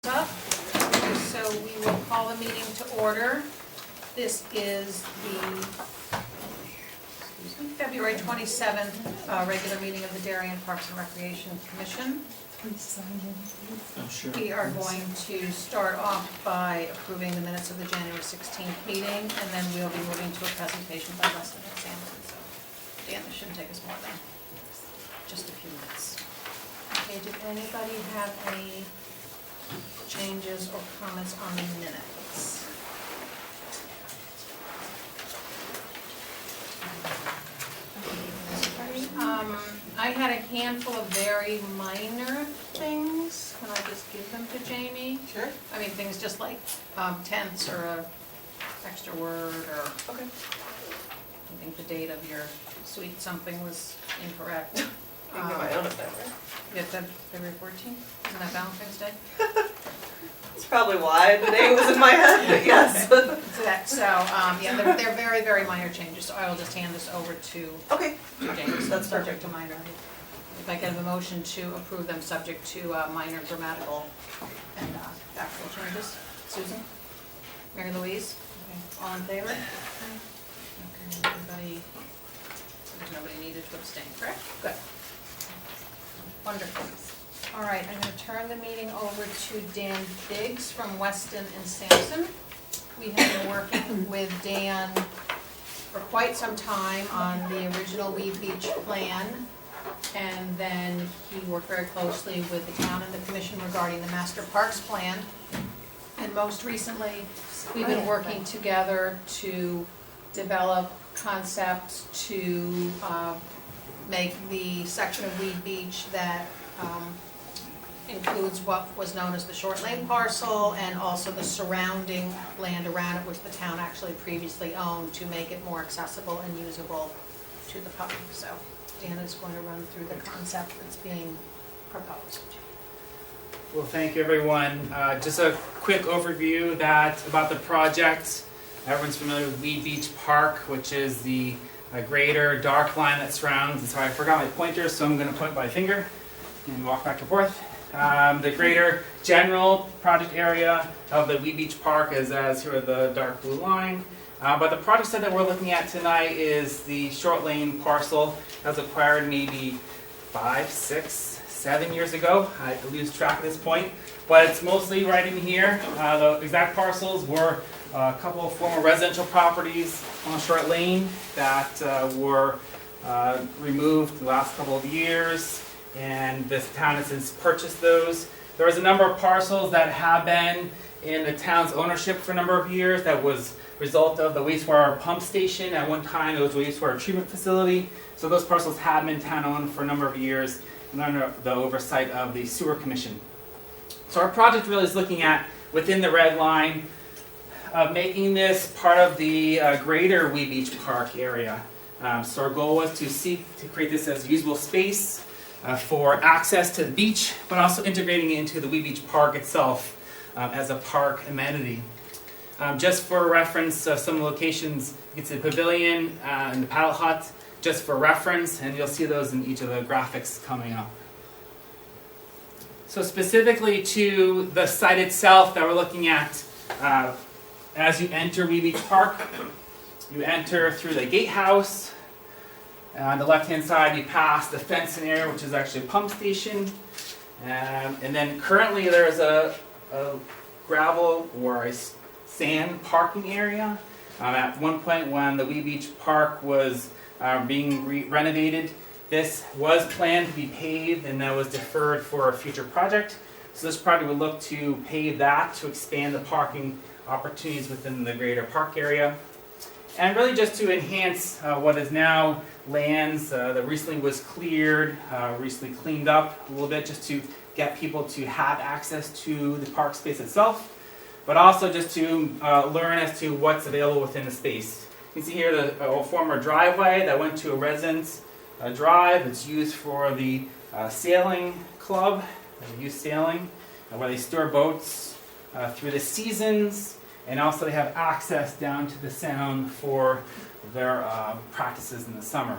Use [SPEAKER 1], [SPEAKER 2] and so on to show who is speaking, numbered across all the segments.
[SPEAKER 1] Up. So we will call the meeting to order. This is the February 27th regular meeting of the Darien Parks and Recreation Commission. We are going to start off by approving the minutes of the January 16th meeting, and then we'll be moving to a presentation by Weston and Sampson. So, Dan, this shouldn't take us more than just a few minutes. Okay, did anybody have any changes or comments on the minutes? I had a handful of very minor things. Can I just give them to Jamie?
[SPEAKER 2] Sure.
[SPEAKER 1] I mean, things just like tense or a extra word or.
[SPEAKER 2] Okay.
[SPEAKER 1] I think the date of your sweet something was incorrect.
[SPEAKER 2] I can get my own if that were.
[SPEAKER 1] You said February 14th? Isn't that Valentine's Day?
[SPEAKER 2] That's probably why the name was in my head, but yes.
[SPEAKER 1] Yeah, they're very, very minor changes, so I will just hand this over to
[SPEAKER 2] Okay.
[SPEAKER 1] James.
[SPEAKER 2] That's
[SPEAKER 1] Subject to minor. If I can have a motion to approve them subject to minor grammatical and factual changes. Susan? Mary Louise? Okay. All in favor? Okay, everybody, there's nobody needed to abstain, correct? Good. Wonderful. All right, I'm going to turn the meeting over to Dan Biggs from Weston and Sampson. We have been working with Dan for quite some time on the original Weed Beach plan, and then he worked very closely with the town and the commission regarding the master parks plan. And most recently, we've been working together to develop concepts to make the section of Weed Beach that includes what was known as the Short Lane parcel and also the surrounding land around it, which the town actually previously owned, to make it more accessible and usable to the public. So Dan is going to run through the concept that's being proposed.
[SPEAKER 3] Well, thank you, everyone. Just a quick overview about the project. Everyone's familiar with Weed Beach Park, which is the greater dark line that surrounds. And sorry, I forgot my pointer, so I'm going to point my finger and walk back and forth. The greater general project area of the Weed Beach Park is as here with the dark blue line. But the project set that we're looking at tonight is the Short Lane parcel that was acquired maybe 5, 6, 7 years ago. I lose track at this point, but it's mostly right in here. The exact parcels were a couple of former residential properties on Short Lane that were removed the last couple of years, and this town has since purchased those. There was a number of parcels that have been in the town's ownership for a number of years. That was a result of the wastewater pump station. At one time, it was a wastewater treatment facility. So those parcels have been town-owned for a number of years and under the oversight of the Sewer Commission. So our project really is looking at, within the red line, making this part of the greater Weed Beach Park area. So our goal was to seek to create this as usable space for access to the beach, but also integrating it into the Weed Beach Park itself as a park amenity. Just for reference, some locations, you can see the pavilion and the paddle hut, just for reference, and you'll see those in each of the graphics coming up. So specifically to the site itself that we're looking at, as you enter Weed Beach Park, you enter through the gatehouse. On the left-hand side, you pass the fencing area, which is actually a pump station. And then currently there's a gravel or a sand parking area. At one point when the Weed Beach Park was being renovated, this was planned to be paved, and that was deferred for a future project. So this project would look to pave that to expand the parking opportunities within the greater park area. And really just to enhance what is now lands that recently was cleared, recently cleaned up a little bit, just to get people to have access to the park space itself, but also just to learn as to what's available within the space. You can see here the former driveway that went to a residence drive. It's used for the sailing club, youth sailing, where they store boats through the seasons. And also they have access down to the sound for their practices in the summer.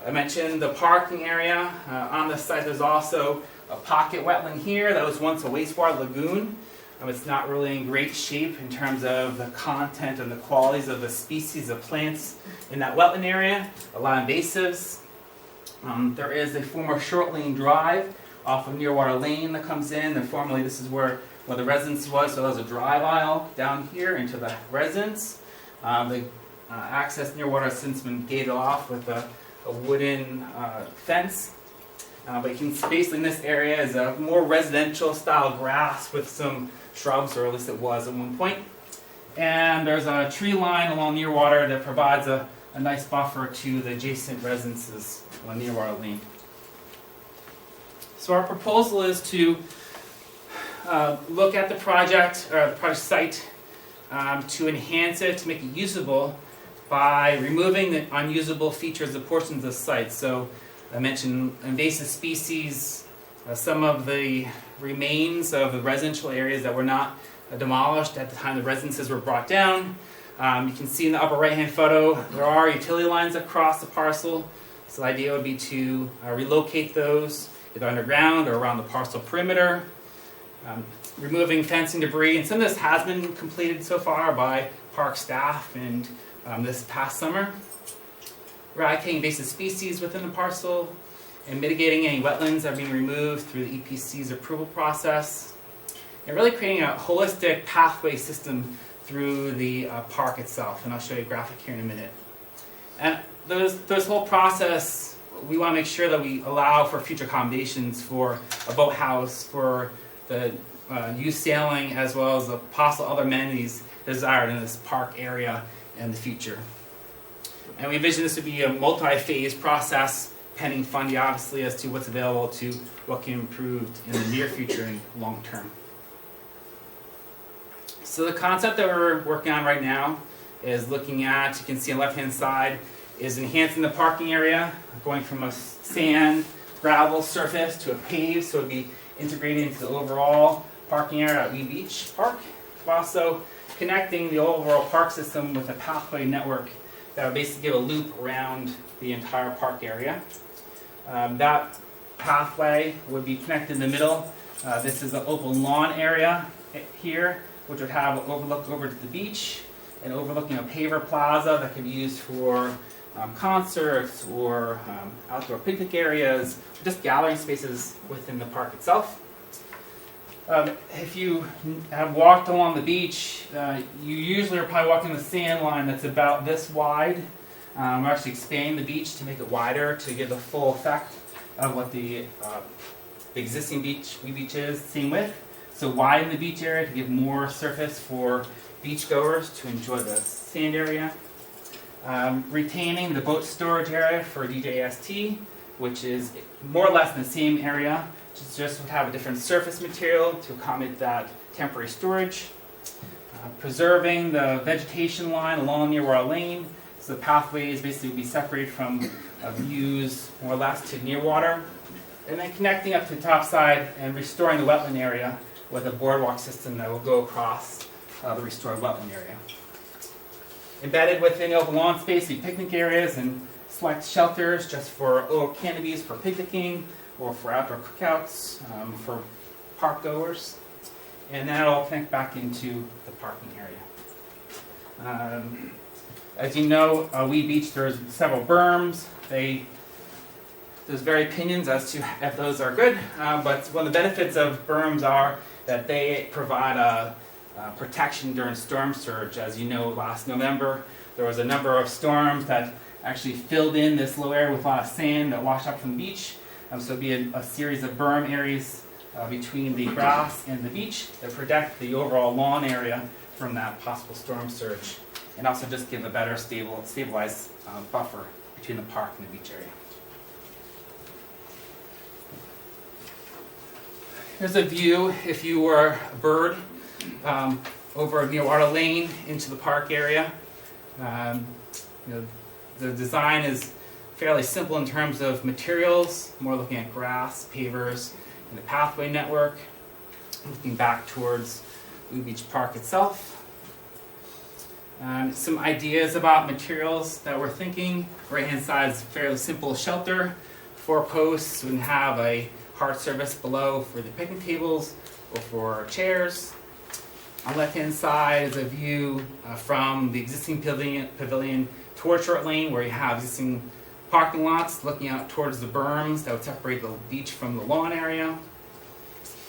[SPEAKER 3] I mentioned the parking area. On the site there's also a pocket wetland here that was once a wastewater lagoon. It's not really in great shape in terms of the content and the qualities of the species of plants in that wetland area, a lot of invasives. There is a former short lane drive off of Nearwater Lane that comes in, and formerly this is where the residence was, so there's a drive aisle down here into the residence. The access Nearwater has since been gated off with a wooden fence. But you can see basically in this area is a more residential style grass with some shrubs, or at least it was at one point. And there's a tree line along Nearwater that provides a nice buffer to the adjacent residences on Nearwater Lane. So our proposal is to look at the project, or the project site, to enhance it, to make it usable by removing the unusable features of portions of the site. So I mentioned invasive species, some of the remains of the residential areas that were not demolished at the time the residences were brought down. You can see in the upper right-hand photo, there are utility lines across the parcel. So the idea would be to relocate those either underground or around the parcel perimeter. Removing fencing debris, and some of this has been completed so far by park staff and this past summer. Eradicating invasive species within the parcel, and mitigating any wetlands that are being removed through the EPC's approval process, and really creating a holistic pathway system through the park itself. And I'll show you a graphic here in a minute. And this whole process, we want to make sure that we allow for future accommodations for a boathouse, for the youth sailing, as well as the possible other amenities desired in this park area in the future. And we envision this to be a multi-phase process, pending funding obviously as to what's available to what can be improved in the near future and long term. So the concept that we're working on right now is looking at, you can see on the left-hand side, is enhancing the parking area, going from a sand, gravel surface to a paved, so it would be integrated into the overall parking area at Wee Beach Park. But also connecting the overall park system with a pathway network that would basically give a loop around the entire park area. That pathway would be connected in the middle. This is an open lawn area here, which would have an overlook over to the beach and overlooking a paver plaza that could be used for concerts or outdoor picnic areas, just gathering spaces within the park itself. If you have walked along the beach, you usually are probably walking the sand line that's about this wide. We're actually expanding the beach to make it wider to give the full effect of what the existing beach, Wee Beach is, same width. So widen the beach area to give more surface for beachgoers to enjoy the sand area. Retaining the boat storage area for DJST, which is more or less in the same area, just would have a different surface material to accommodate that temporary storage. Preserving the vegetation line along Nearwater Lane, so the pathways basically would be separated from views more or less to Nearwater. And then connecting up to the top side and restoring the wetland area with a boardwalk system that will go across the restored wetland area. Embedded within the open lawn space will be picnic areas and select shelters just for oak canopies for picnicking or for outdoor cookouts for park goers. And then it'll connect back into the parking area. As you know, Wee Beach, there's several berms. There's varied opinions as to if those are good, but one of the benefits of berms are that they provide a protection during storm surge. As you know, last November, there was a number of storms that actually filled in this low area with a lot of sand that washed up from the beach. So it'd be a series of berm areas between the grass and the beach that protect the overall lawn area from that possible storm surge, and also just give a better stabilized buffer between the park and the beach area. Here's a view if you were a bird over Nearwater Lane into the park area. The design is fairly simple in terms of materials, more looking at grass, pavers, and the pathway network. Looking back towards Wee Beach Park itself. Some ideas about materials that we're thinking. Right hand side is fairly simple shelter. 4 posts and have a part surface below for the picnic tables or for chairs. On the left-hand side is a view from the existing pavilion towards Short Lane, where you have existing parking lots looking out towards the berms that would separate the beach from the lawn area.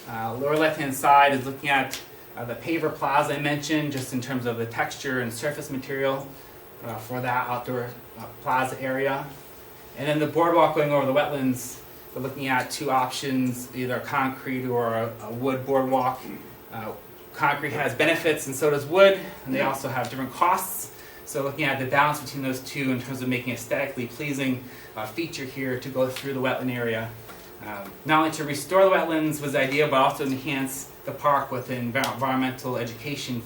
[SPEAKER 3] Lower left-hand side is looking at the paver plaza I mentioned, just in terms of the texture and surface material for that outdoor plaza area. And then the boardwalk going over the wetlands, we're looking at two options, either concrete or a wood boardwalk. Concrete has benefits and so does wood, and they also have different costs. So looking at the balance between those two in terms of making aesthetically pleasing feature here to go through the wetland area. Not only to restore the wetlands was the idea, but also enhance the park with an environmental education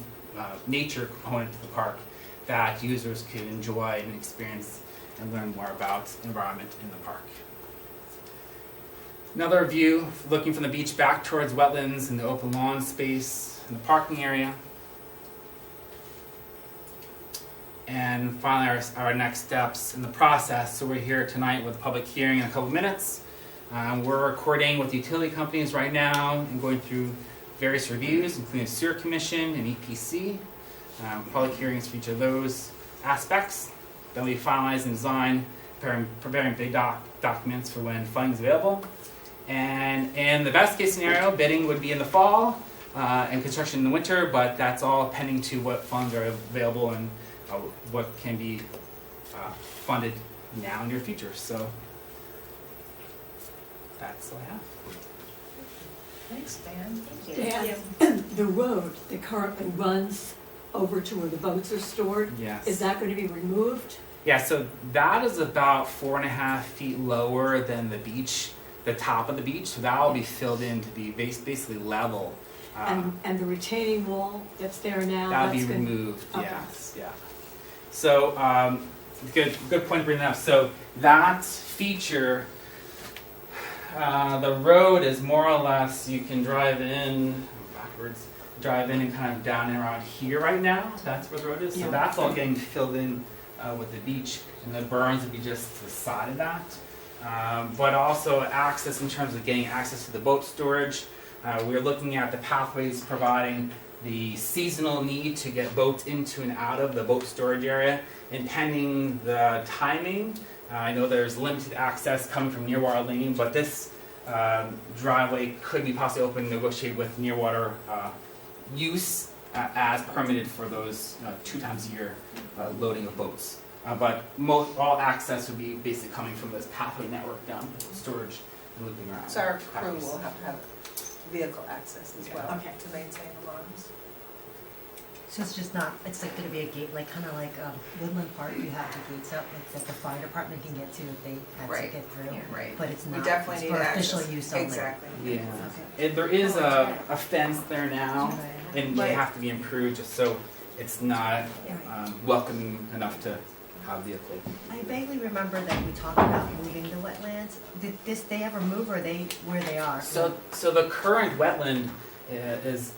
[SPEAKER 3] nature component to the park that users could enjoy and experience and learn more about environment in the park. Another view looking from the beach back towards wetlands and the open lawn space and the parking area. And finally, our next steps in the process. So we're here tonight with a public hearing in a couple minutes. We're recording with utility companies right now and going through various reviews, including the Sewer Commission and EPC. Public hearings for each of those aspects. Then we finalize and design, preparing big documents for when funding is available. And in the best case scenario, bidding would be in the fall and construction in the winter, but that's all pending to what funds are available and what can be funded now in the near future. So that's all I have.
[SPEAKER 1] Thanks, Dan. Thank you.
[SPEAKER 4] Dan, the road that currently runs over to where the boats are stored,
[SPEAKER 3] Yes.
[SPEAKER 4] is that going to be removed?
[SPEAKER 3] Yeah, so that is about 4.5 feet lower than the beach, the top of the beach. So that will be filled in to be basically level.
[SPEAKER 4] And the retaining wall that's there now?
[SPEAKER 3] That'll be
[SPEAKER 4] that's gonna-
[SPEAKER 3] removed,
[SPEAKER 4] Okay.
[SPEAKER 3] yes, yeah. So, good point to bring that up. So that feature, the road is more or less, you can drive in, backwards, drive in and kind of down and around here right now. That's where the road is. So
[SPEAKER 4] Yeah.
[SPEAKER 3] that's all getting filled in with the beach, and the berms would be just to the side of that. But also access in terms of getting access to the boat storage. We're looking at the pathways providing the seasonal need to get boats into and out of the boat storage area, and pending the timing. I know there's limited access coming from Nearwater Lane, but this driveway could be possibly open, negotiated with Nearwater use as permitted for those 2 times a year loading of boats. But all access would be basically coming from this pathway network down storage and looping around.
[SPEAKER 2] So our crew
[SPEAKER 3] pathways.
[SPEAKER 2] will have to have vehicle access as well
[SPEAKER 4] Okay.
[SPEAKER 2] to maintain the lawns.
[SPEAKER 5] So it's just not, it's like gonna be a gate, like kinda like Woodland Park, you have the gates up, like that the fire department can get to if they had to
[SPEAKER 2] Right.
[SPEAKER 5] get through.
[SPEAKER 2] Yeah, right.
[SPEAKER 5] But it's
[SPEAKER 2] We
[SPEAKER 5] not,
[SPEAKER 2] definitely
[SPEAKER 5] it's
[SPEAKER 2] need
[SPEAKER 5] for
[SPEAKER 2] access.
[SPEAKER 5] official use only.
[SPEAKER 2] Exactly.
[SPEAKER 3] Yeah.
[SPEAKER 5] Okay.
[SPEAKER 3] There is a fence there now,
[SPEAKER 5] Right.
[SPEAKER 3] and they
[SPEAKER 2] Right.
[SPEAKER 3] have to be improved just so it's not
[SPEAKER 5] Right.
[SPEAKER 3] welcoming enough to have vehicle.
[SPEAKER 5] I vaguely remember that we talked about moving the wetlands. Did they ever move, or they, where they are?
[SPEAKER 3] So the current wetland is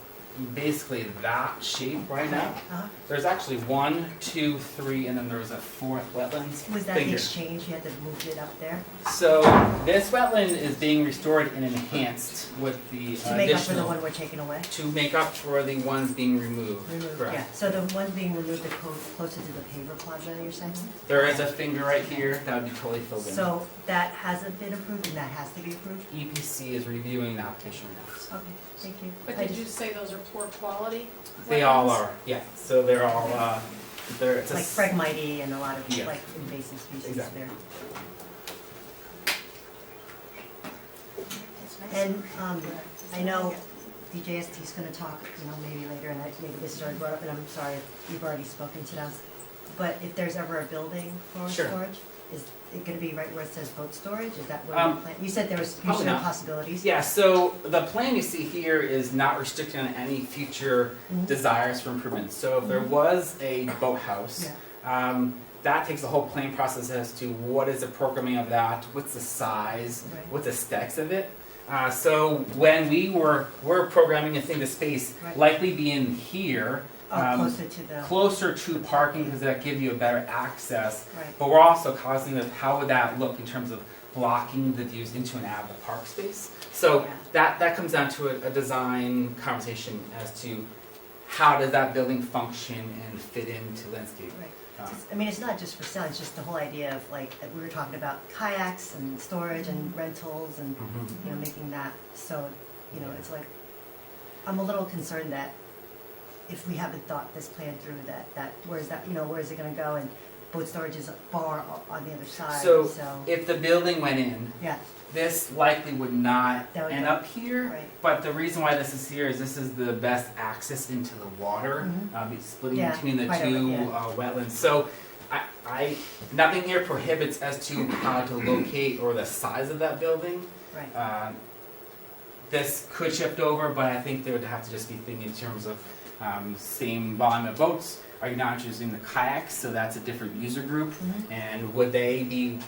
[SPEAKER 3] basically that shape right now.
[SPEAKER 5] Uh-huh.
[SPEAKER 3] There's actually 1, 2, 3, and then there's a 4th wetlands.
[SPEAKER 5] Was that the
[SPEAKER 3] figure.
[SPEAKER 5] exchange, you had to move it up there?
[SPEAKER 3] So this wetland is being restored and enhanced with the
[SPEAKER 5] To make up for the
[SPEAKER 3] additional,
[SPEAKER 5] one we're taking away?
[SPEAKER 3] to make up for the ones being removed.
[SPEAKER 5] Removed,
[SPEAKER 3] Correct.
[SPEAKER 5] yeah. So the ones being removed are closer to the paver plaza, you're saying?
[SPEAKER 3] There is a finger right here that would be totally filled in.
[SPEAKER 5] So that hasn't been approved and that has to be approved?
[SPEAKER 3] EPC is reviewing the application right now.
[SPEAKER 5] Okay, thank you.
[SPEAKER 1] But
[SPEAKER 5] I
[SPEAKER 1] did you
[SPEAKER 5] just-
[SPEAKER 1] say those are poor quality?
[SPEAKER 3] They all
[SPEAKER 1] wetlands?
[SPEAKER 3] are, yeah. So they're all, it's a
[SPEAKER 5] Like
[SPEAKER 3] s-
[SPEAKER 5] Phragmite and a lot of
[SPEAKER 3] Yeah.
[SPEAKER 5] like invasive species
[SPEAKER 3] Exactly.
[SPEAKER 5] there. And I know DJST is gonna talk, maybe later, and maybe this is already brought up, and I'm sorry if you've already spoken to them. But if there's ever a building for
[SPEAKER 3] Sure.
[SPEAKER 5] storage, is it gonna be right where it says boat storage? Is that where
[SPEAKER 3] Um,
[SPEAKER 5] you plan? You said there was
[SPEAKER 3] probably
[SPEAKER 5] future
[SPEAKER 3] not.
[SPEAKER 5] possibilities.
[SPEAKER 3] Yeah, so the plan you see here is not restricting on any future
[SPEAKER 5] Mhm.
[SPEAKER 3] desires for improvements. So if there was a boathouse,
[SPEAKER 5] Yeah,
[SPEAKER 3] that takes the whole planning process as to what is the programming of that, what's the size,
[SPEAKER 5] Right.
[SPEAKER 3] what's the aesthetics of it. So when we're programming a thing to space,
[SPEAKER 5] Right.
[SPEAKER 3] likely being here,
[SPEAKER 5] closer to the,
[SPEAKER 3] closer to parking because that gives you a better access.
[SPEAKER 5] right,
[SPEAKER 3] But we're also cognizant of how would that look in terms of blocking the views into and out of the park space. So that comes down to a design conversation as to how does that building function and fit into landscape.
[SPEAKER 5] Right. I mean, it's not just for sale, it's just the whole idea of like, we were talking about kayaks and storage and rentals and, you know, making that, so, you know, it's like, I'm a little concerned that if we haven't thought this plan through, that, where's that, you know, where is it gonna go, and boat storage is far on the other side,
[SPEAKER 3] So
[SPEAKER 5] so,
[SPEAKER 3] if the building went in,
[SPEAKER 5] yeah,
[SPEAKER 3] this likely would not
[SPEAKER 5] That would
[SPEAKER 3] end
[SPEAKER 5] go-
[SPEAKER 3] up here.
[SPEAKER 5] right.
[SPEAKER 3] But the reason why this is here is this is the best access into the water, splitting
[SPEAKER 5] Yeah,
[SPEAKER 3] between the
[SPEAKER 5] quite a
[SPEAKER 3] two
[SPEAKER 5] bit, yeah.
[SPEAKER 3] wetlands. So I nothing here prohibits as to how to locate or the size of that building.
[SPEAKER 5] right,
[SPEAKER 3] This could shift over, but I think they would have to just be thinking in terms of same volume of boats. Are you not using the kayaks? So that's a different user group. And would they be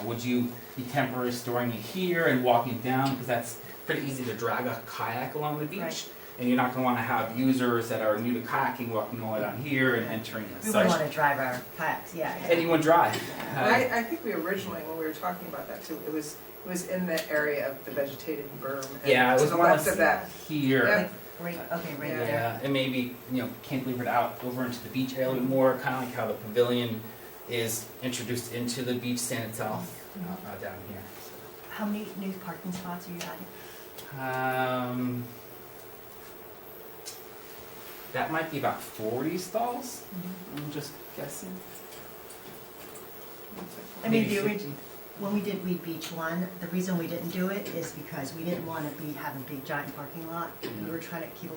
[SPEAKER 3] would you be temporarily storing it here and walking it down? Because that's pretty easy to drag a kayak along the beach.
[SPEAKER 5] Right.
[SPEAKER 3] And you're not going to want to have users that are new to kayaking walking all the way down here and entering
[SPEAKER 5] we
[SPEAKER 3] as
[SPEAKER 5] wouldn't
[SPEAKER 3] such.
[SPEAKER 5] wanna drive our kayaks, yeah.
[SPEAKER 3] And you wouldn't drive.
[SPEAKER 2] But I think we originally, when we were talking about that too, it was in the area of the vegetated berm. And
[SPEAKER 3] Yeah, it
[SPEAKER 2] to
[SPEAKER 3] was
[SPEAKER 2] the
[SPEAKER 3] more
[SPEAKER 2] left
[SPEAKER 3] or
[SPEAKER 2] of that.
[SPEAKER 3] here.
[SPEAKER 2] Yeah.
[SPEAKER 5] Right, okay, right
[SPEAKER 2] Yeah.
[SPEAKER 5] there.
[SPEAKER 3] Yeah, and maybe, cantilevered out over into the beach area a little more, kind of like how the pavilion is introduced into the beach sand itself down here.
[SPEAKER 5] How many new parking spots are you adding?
[SPEAKER 3] That might be about 40 stalls, I'm just guessing.
[SPEAKER 5] I mean,
[SPEAKER 3] Maybe
[SPEAKER 5] the
[SPEAKER 3] 50.
[SPEAKER 5] When we did Weed Beach 1, the reason we didn't do it is because we didn't want to be having big giant parking lot. We were trying to keep,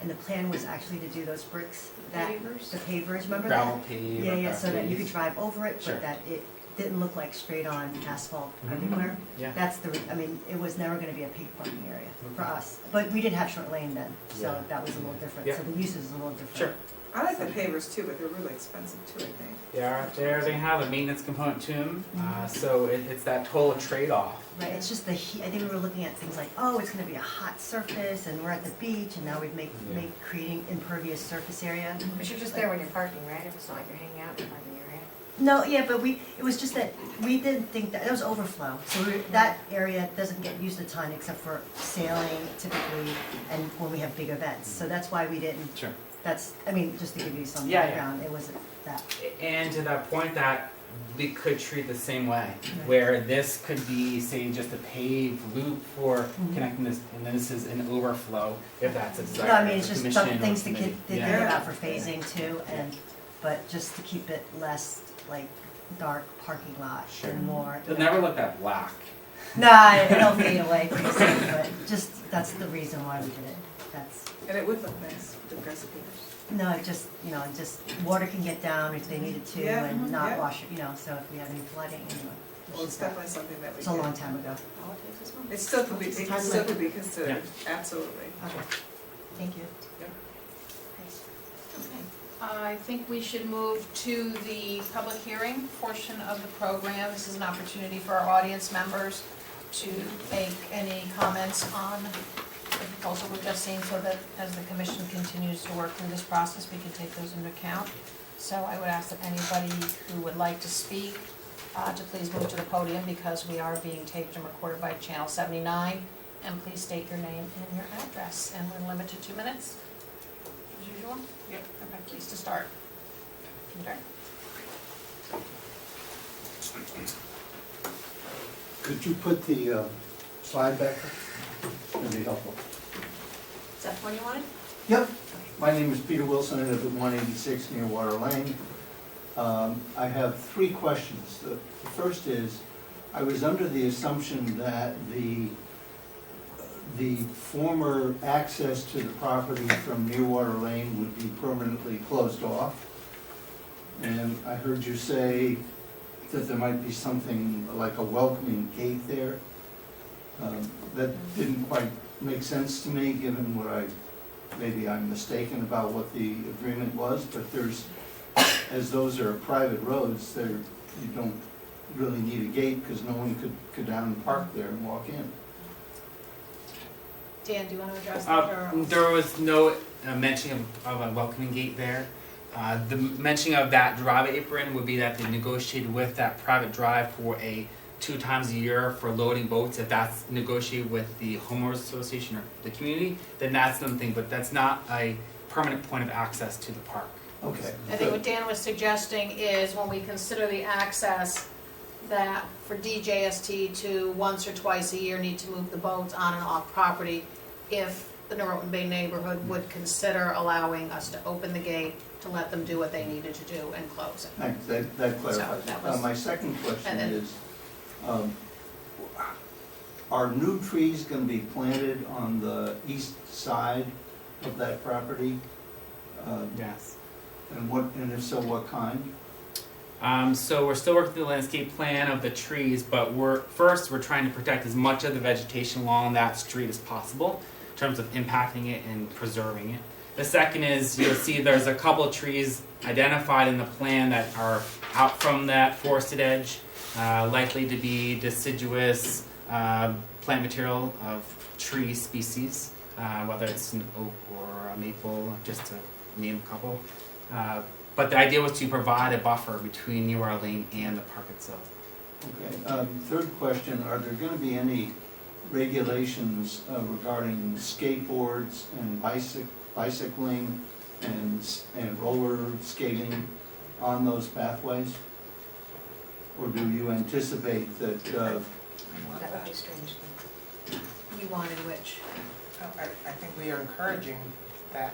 [SPEAKER 5] and the plan was actually to do those bricks, the pavers, remember that?
[SPEAKER 3] Gravel pave.
[SPEAKER 5] Yeah, so that you could drive over it,
[SPEAKER 3] Sure.
[SPEAKER 5] but that it didn't look like straight on asphalt
[SPEAKER 3] Mhm.
[SPEAKER 5] everywhere.
[SPEAKER 3] Yeah.
[SPEAKER 5] That's I mean, it was never gonna be a peak parking area for us, but we didn't have short lane then, so
[SPEAKER 3] Yeah.
[SPEAKER 5] that was a little different,
[SPEAKER 3] Yeah.
[SPEAKER 5] so the use is a little different.
[SPEAKER 3] Sure.
[SPEAKER 2] I like the pavers too, but they're really expensive too, I think.
[SPEAKER 3] They are there, they have a maintenance component to them, so it's that total trade-off.
[SPEAKER 5] Right, it's just the heat, I think we were looking at things like, oh, it's gonna be a hot surface, and we're at the beach, and now we'd creating impervious surface area.
[SPEAKER 6] But you're just there when you're parking, right? It's not like you're hanging out in the parking area.
[SPEAKER 5] No, yeah, but it was just that, we didn't think that was overflow, so that area doesn't get used a ton except for sailing typically, and when we have big events, so that's why we didn't,
[SPEAKER 3] Sure.
[SPEAKER 5] just to give you some
[SPEAKER 3] Yeah, yeah.
[SPEAKER 5] background, it wasn't that.
[SPEAKER 3] And to that point, that we could treat the same way, where this could be, say, just a paved loop for connecting this, and then this is an overflow, if that's a desire.
[SPEAKER 5] No, I mean, it's
[SPEAKER 3] of the
[SPEAKER 5] just some
[SPEAKER 3] commission or
[SPEAKER 5] things to
[SPEAKER 3] committee.
[SPEAKER 5] think
[SPEAKER 3] Yeah.
[SPEAKER 5] about for phasing too, but just to keep it less like dark parking lot
[SPEAKER 3] Sure.
[SPEAKER 5] and more.
[SPEAKER 3] It'll never look that black.
[SPEAKER 5] Nah, it'll fade away pretty soon, but that's the reason why we did it,
[SPEAKER 2] And it would look nice with the aggressive pavers.
[SPEAKER 5] no, it just, water can get down if they needed to
[SPEAKER 2] Yeah,
[SPEAKER 5] and not
[SPEAKER 2] yeah.
[SPEAKER 5] wash it, so if we have any flooding,
[SPEAKER 2] Well, it's definitely something that we
[SPEAKER 5] It's a
[SPEAKER 2] can.
[SPEAKER 5] long time ago.
[SPEAKER 2] It still could be, it
[SPEAKER 5] Time
[SPEAKER 2] still
[SPEAKER 5] limit.
[SPEAKER 2] could be considered, absolutely.
[SPEAKER 5] Okay, thank you.
[SPEAKER 1] Okay. I think we should move to the public hearing portion of the program. This is an opportunity for our audience members to make any comments on the proposal we've just seen, so that as the commission continues to work through this process, we can take those into account. So I would ask that anybody who would like to speak, to please move to the podium, because we are being taped and recorded by Channel 79. And please state your name and your address, and we're limited to 2 minutes, as usual. Yep. Okay, please to start. Peter?
[SPEAKER 7] Could you put the slide back? That'd be helpful.
[SPEAKER 1] Is that the one you wanted?
[SPEAKER 7] Yep. My name is Peter Wilson. I live at 186 near Water Lane. I have 3 questions. The first is, I was under the assumption that the former access to the property from near Water Lane would be permanently closed off. And I heard you say that there might be something like a welcoming gate there. That didn't quite make sense to me, given what maybe I'm mistaken about what the agreement was, but as those are private roads, you don't really need a gate, because no one could go down and park there and walk in.
[SPEAKER 1] Dan, do you want to address that, or?
[SPEAKER 3] There was no mention of a welcoming gate there. The mention of that drive apron would be that they negotiated with that private drive for a 2 times a year for loading boats. If that's negotiated with the homeowners association or the community, then that's something, but that's not a permanent point of access to the park.
[SPEAKER 7] Okay.
[SPEAKER 1] I think what Dan was suggesting is when we consider the access, that for DJST to once or twice a year need to move the boats on and off property, if the Norotan Bay neighborhood would consider allowing us to open the gate to let them do what they needed to do and close it.
[SPEAKER 7] Thanks, that clarifies.
[SPEAKER 1] that was-
[SPEAKER 7] My second question
[SPEAKER 1] and then-
[SPEAKER 7] is, are new trees gonna be planted on the east side of that property?
[SPEAKER 3] Yes.
[SPEAKER 7] And if so, what kind?
[SPEAKER 3] So we're still working through the landscape plan of the trees, but we're trying to protect as much of the vegetation along that street as possible in terms of impacting it and preserving it. The second is you'll see there's a couple of trees identified in the plan that are out from that forested edge, likely to be deciduous plant material of tree species, whether it's an oak or a maple, just to name a couple. But the idea was to provide a buffer between New Orleans Lane and the park itself.
[SPEAKER 7] Okay, third question, are there gonna be any regulations regarding skateboards and bicycling and roller skating on those pathways? Or do you anticipate that,
[SPEAKER 6] That would be strange.
[SPEAKER 1] You wanted which?
[SPEAKER 2] I think we are encouraging that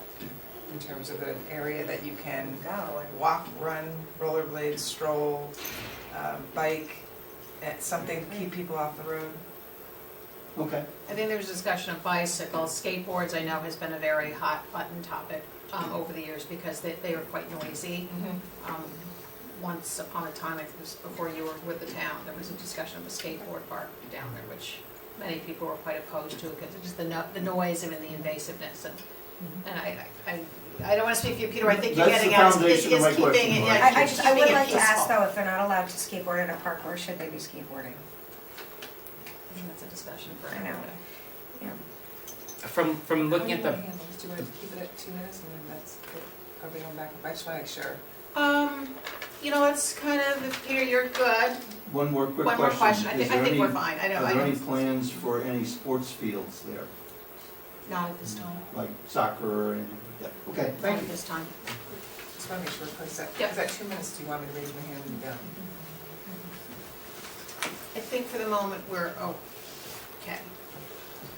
[SPEAKER 2] in terms of an area that you can
[SPEAKER 6] Go and
[SPEAKER 2] walk, run, rollerblade, stroll, bike, something to keep people off the road.
[SPEAKER 7] okay,
[SPEAKER 1] I think there was discussion of bicycles. Skateboards, I know, has been a very hot button topic over the years because they were quite noisy. Once upon a time, I think it was before you were with the town, there was a discussion of a skateboard park down there, which many people were quite opposed to because it's just the noise and the invasiveness. And I don't want to speak for you, Peter, I think you're
[SPEAKER 7] That's the
[SPEAKER 1] getting at is
[SPEAKER 7] foundation of my
[SPEAKER 1] keeping
[SPEAKER 7] question,
[SPEAKER 1] it,
[SPEAKER 7] Laura.
[SPEAKER 1] yeah,
[SPEAKER 6] I
[SPEAKER 1] keeping
[SPEAKER 6] would
[SPEAKER 1] it
[SPEAKER 6] like to ask
[SPEAKER 1] peaceful.
[SPEAKER 6] though, if they're not allowed to skateboard in a park, where should they be skateboarding?
[SPEAKER 1] I think that's a discussion for
[SPEAKER 6] I know.
[SPEAKER 1] another day.
[SPEAKER 3] From looking at the,
[SPEAKER 2] Do you want to keep it at 2 minutes and then that's, are we going back? I just want to make sure.
[SPEAKER 1] You know, it's kind of, if Peter, you're good.
[SPEAKER 7] one more quick question.
[SPEAKER 1] One more question, I
[SPEAKER 7] Is
[SPEAKER 1] think
[SPEAKER 7] there any-
[SPEAKER 1] we're fine, I know,
[SPEAKER 7] Are there any plans for any sports fields there,
[SPEAKER 1] not at this time,
[SPEAKER 7] like soccer or anything like that? Okay,
[SPEAKER 1] not
[SPEAKER 7] thank
[SPEAKER 1] at
[SPEAKER 7] you.
[SPEAKER 1] this time.
[SPEAKER 2] Just want to make sure we place that.
[SPEAKER 1] Yep.
[SPEAKER 2] Is that 2 minutes? Do you want me to raise my hand and be done?
[SPEAKER 1] I think for the moment, we're okay.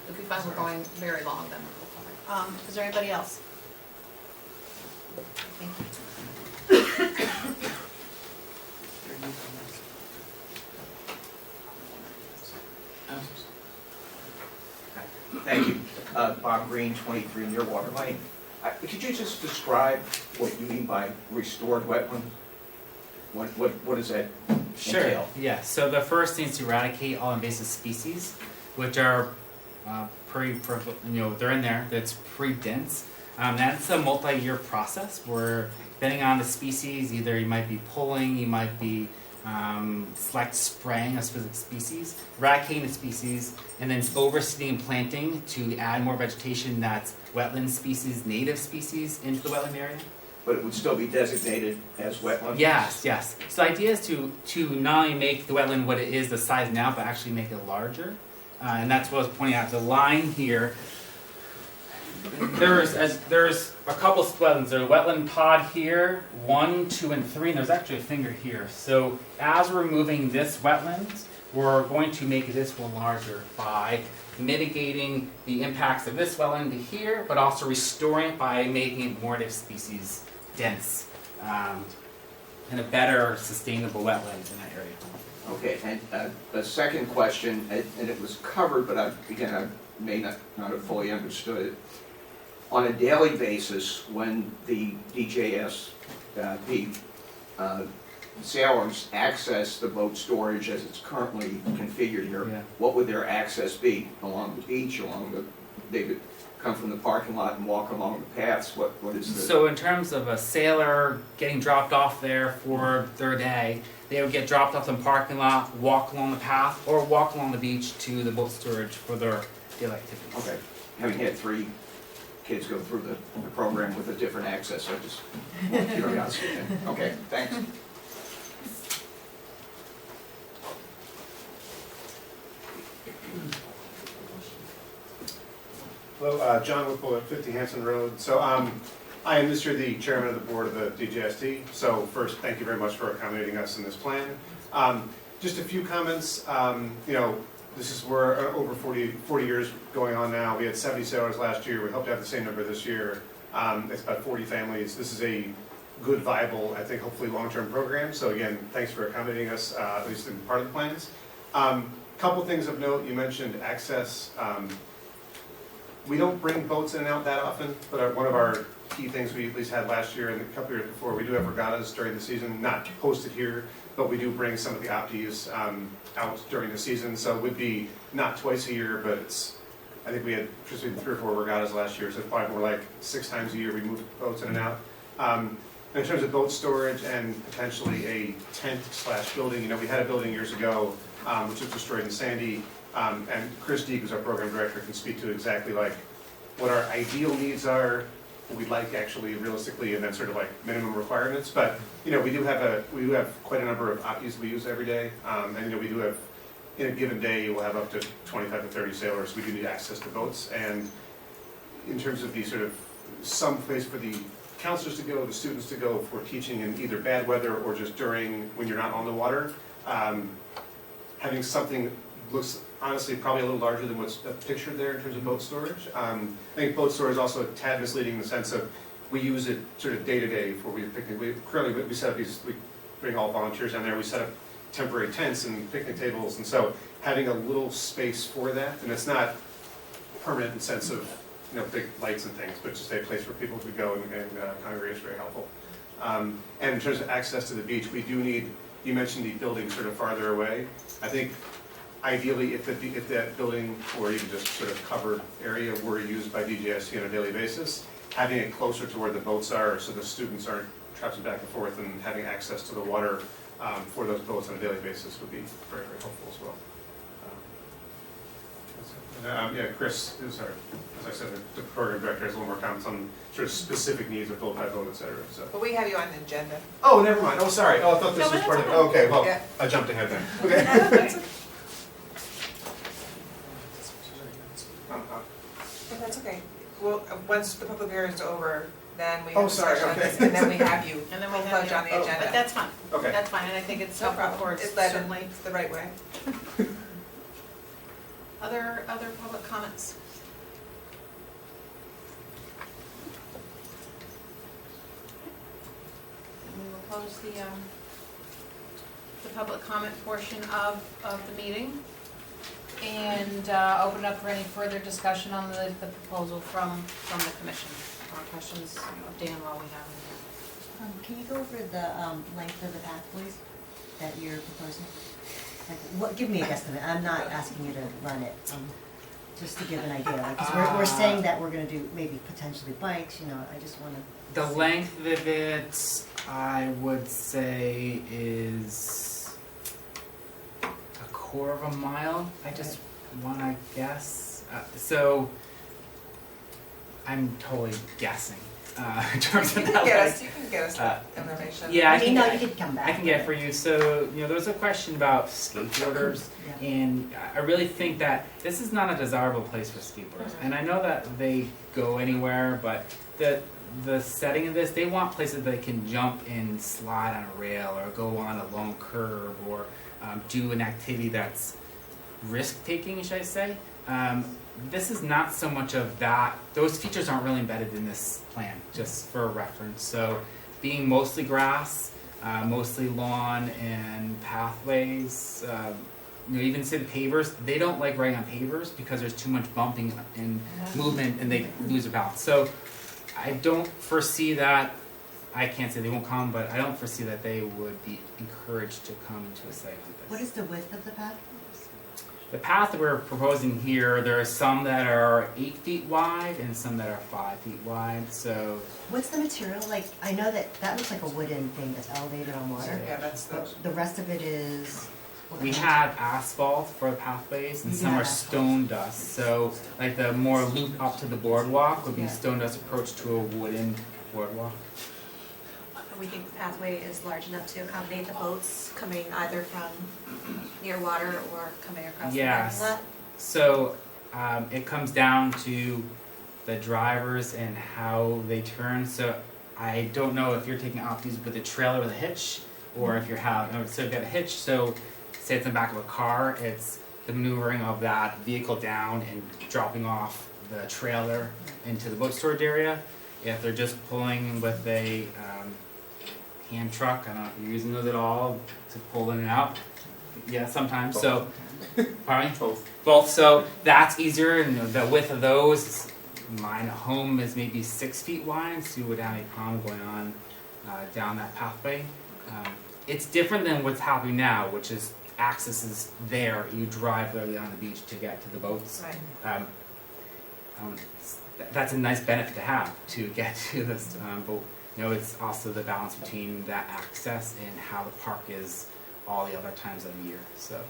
[SPEAKER 1] If we find we're going very long, then we'll go. Is there anybody else? Thank you.
[SPEAKER 2] Or you go next?
[SPEAKER 8] Thank you. Bob Green, 23 Near Water Lane. Could you just describe what you mean by restored wetland? What does that
[SPEAKER 3] sure,
[SPEAKER 8] entail?
[SPEAKER 3] yeah. So the first thing is to eradicate all invasive species, which are they're in there. That's pretty dense. That's a multi-year process where, depending on the species, either you might be pulling, you might be spraying a specific species, eradicating the species, and then overseeding and planting to add more vegetation that's wetland species, native species into the wetland area.
[SPEAKER 8] But it would still be designated as wetland?
[SPEAKER 3] Yes, yes. So the idea is to not only make the wetland what it is, the size now, but actually make it larger. And that's what I was pointing out. The line here, there's a couple of wetlands. There's a wetland pod here, 1, 2, and 3, and there's actually a finger here. So as we're moving this wetland, we're going to make this one larger by mitigating the impacts of this wetland to here, but also restoring it by making it more native species dense and a better sustainable wetland in that area.
[SPEAKER 8] Okay, and a second question, and it was covered, but I may not have fully understood it. On a daily basis, when the DJSP sailors access the boat storage as it's currently configured here,
[SPEAKER 3] Yeah.
[SPEAKER 8] what would their access be? Along the beach, they would come from the parking lot and walk along the paths? What is the...
[SPEAKER 3] So in terms of a sailor getting dropped off there for their day, they would get dropped off in the parking lot, walk along the path, or walk along the beach to the boat storage for their daily activities.
[SPEAKER 8] Okay, having had 3 kids go through the program with a different access, I just want curiosity. Okay, thanks.
[SPEAKER 9] John Whipple at 50 Hanson Road. So I am this year the chairman of the board of the DJST. So first, thank you very much for accommodating us in this plan. Just a few comments. We're over 40 years going on now. We had 70 sailors last year. We hope to have the same number this year. It's about 40 families. This is a good, viable, I think, hopefully long-term program. So again, thanks for accommodating us, at least in part of the plans. Couple things of note. You mentioned access. We don't bring boats in and out that often, but one of our key things we at least had last year and a couple years before, we do have regattas during the season, not posted here, but we do bring some of the opties out during the season. So it would be not twice a year, but I think we had just 3 or 4 regattas last year, so it's probably more like 6 times a year we move boats in and out. In terms of boat storage and potentially a tent/building, we had a building years ago which was destroyed in Sandy, and Chris Deeg, who's our program director, can speak to exactly like what our ideal needs are, what we'd like actually realistically, and then sort of like minimum requirements. But we do have quite a number of opties we use every day, and we do have, in a given day, we'll have up to 25 to 30 sailors. We do need access to boats, and in terms of the sort of some place for the counselors to go, the students to go for teaching in either bad weather or just during when you're not on the water. Having something looks honestly probably a little larger than what's pictured there in terms of boat storage. I think boat storage is also a tad misleading in the sense of we use it sort of day to day for picnic. Currently we set up we bring all volunteers down there. We set up temporary tents and picnic tables, and so having a little space for that, and it's not permanent in the sense of big lights and things, but just a place for people to go and congregate is very helpful. And in terms of access to the beach, we do need. You mentioned the building sort of farther away. I think ideally, if that building or even just sort of covered area were used by DJST on a daily basis, having it closer to where the boats are, so the students aren't traipsing back and forth, and having access to the water for those boats on a daily basis would be very, very helpful as well. Chris, sorry, as I said, the program director has a little more comments on sort of specific needs of boat by boat, et cetera. So.
[SPEAKER 2] But we have you on the agenda.
[SPEAKER 9] Oh, never mind. Oh, sorry. Oh, I thought this
[SPEAKER 1] No,
[SPEAKER 9] was part of it.
[SPEAKER 1] okay.
[SPEAKER 9] Oh, okay, well,
[SPEAKER 2] Yeah.
[SPEAKER 9] I jumped ahead then. Okay.
[SPEAKER 2] But that's okay. Well, once the public hearing is over, then we
[SPEAKER 9] Oh,
[SPEAKER 2] have a
[SPEAKER 9] sorry,
[SPEAKER 2] discussion on
[SPEAKER 9] okay.
[SPEAKER 2] this, and then we have you
[SPEAKER 1] And then we have
[SPEAKER 2] full-fledged
[SPEAKER 1] you.
[SPEAKER 2] on the
[SPEAKER 9] Oh,
[SPEAKER 2] agenda.
[SPEAKER 1] But that's fine.
[SPEAKER 9] Okay.
[SPEAKER 1] That's fine, and I think it's
[SPEAKER 2] No
[SPEAKER 1] helpful
[SPEAKER 2] problem.
[SPEAKER 1] for
[SPEAKER 2] It's led
[SPEAKER 1] certainly.
[SPEAKER 2] it's the right way.
[SPEAKER 1] Other public comments? And we will close the public comment portion of the meeting and open up for any further discussion on the proposal from the commission. Or questions of Dan while we have him here.
[SPEAKER 5] Can you go over the length of the pathways that you're proposing? Like, give me a guesstimate. I'm not asking you to run it, just to give an idea. Because we're saying that we're going to do maybe potentially bikes. I just want to.
[SPEAKER 3] The length of it, I would say, is a quarter of a mile. I just want to guess. So I'm totally guessing in terms of that length.
[SPEAKER 2] You can get us that information.
[SPEAKER 3] Yeah,
[SPEAKER 5] No, you could come back.
[SPEAKER 3] I can get it for you. So, there was a question about skateboarders,
[SPEAKER 5] Yeah.
[SPEAKER 3] and I really think that this is not a desirable place for skateboarders. And I know that they go anywhere, but the setting of this, they want places that they can jump and slide on a rail or go on a long curb or do an activity that's risk-taking, should I say. This is not so much of that. Those features aren't really embedded in this plan, just for reference. So being mostly grass, mostly lawn and pathways, even say the pavers, they don't like riding on pavers because there's too much bumping and movement and they lose their balance. So I don't foresee that. I can't say they won't come, but I don't foresee that they would be encouraged to come to a site like this.
[SPEAKER 5] What is the width of the path?
[SPEAKER 3] The path that we're proposing here, there are some that are 8 feet wide and some that are 5 feet wide. So
[SPEAKER 5] What's the material? Like, I know that looks like a wooden thing that's elevated on water.
[SPEAKER 2] Yeah, that's the.
[SPEAKER 5] But the rest of it is. what
[SPEAKER 3] we
[SPEAKER 5] kind?
[SPEAKER 3] have asphalt for the pathways, and
[SPEAKER 5] You
[SPEAKER 3] some
[SPEAKER 5] have
[SPEAKER 3] are
[SPEAKER 5] asphalt.
[SPEAKER 3] stone dust. So, like the more loop up to the boardwalk would be
[SPEAKER 5] Yeah.
[SPEAKER 3] stone dust approach to a wooden boardwalk.
[SPEAKER 6] We think the pathway is large enough to accommodate the boats coming either from near water or coming across the
[SPEAKER 3] Yes.
[SPEAKER 6] parking lot.
[SPEAKER 3] So it comes down to the drivers and how they turn. So I don't know if you're taking off these with a trailer with a hitch, or if you're having, so you've got a hitch, so say it's in the back of a car, it's the maneuvering of that vehicle down and dropping off the trailer into the boat storage area. If they're just pulling with a hand truck, I don't know if you're using those at all to pull in and out. Yeah, sometimes. So, pardon me? Both. So that's easier, and the width of those, mine at home is maybe 6 feet wide, so you would have a problem going on down that pathway. It's different than what's happening now, which is access is there. You drive literally on the beach to get to the boats.
[SPEAKER 6] Right.
[SPEAKER 3] That's a nice benefit to have to get to this, but you know, it's also the balance between that access and how the park is all the other times of the year. So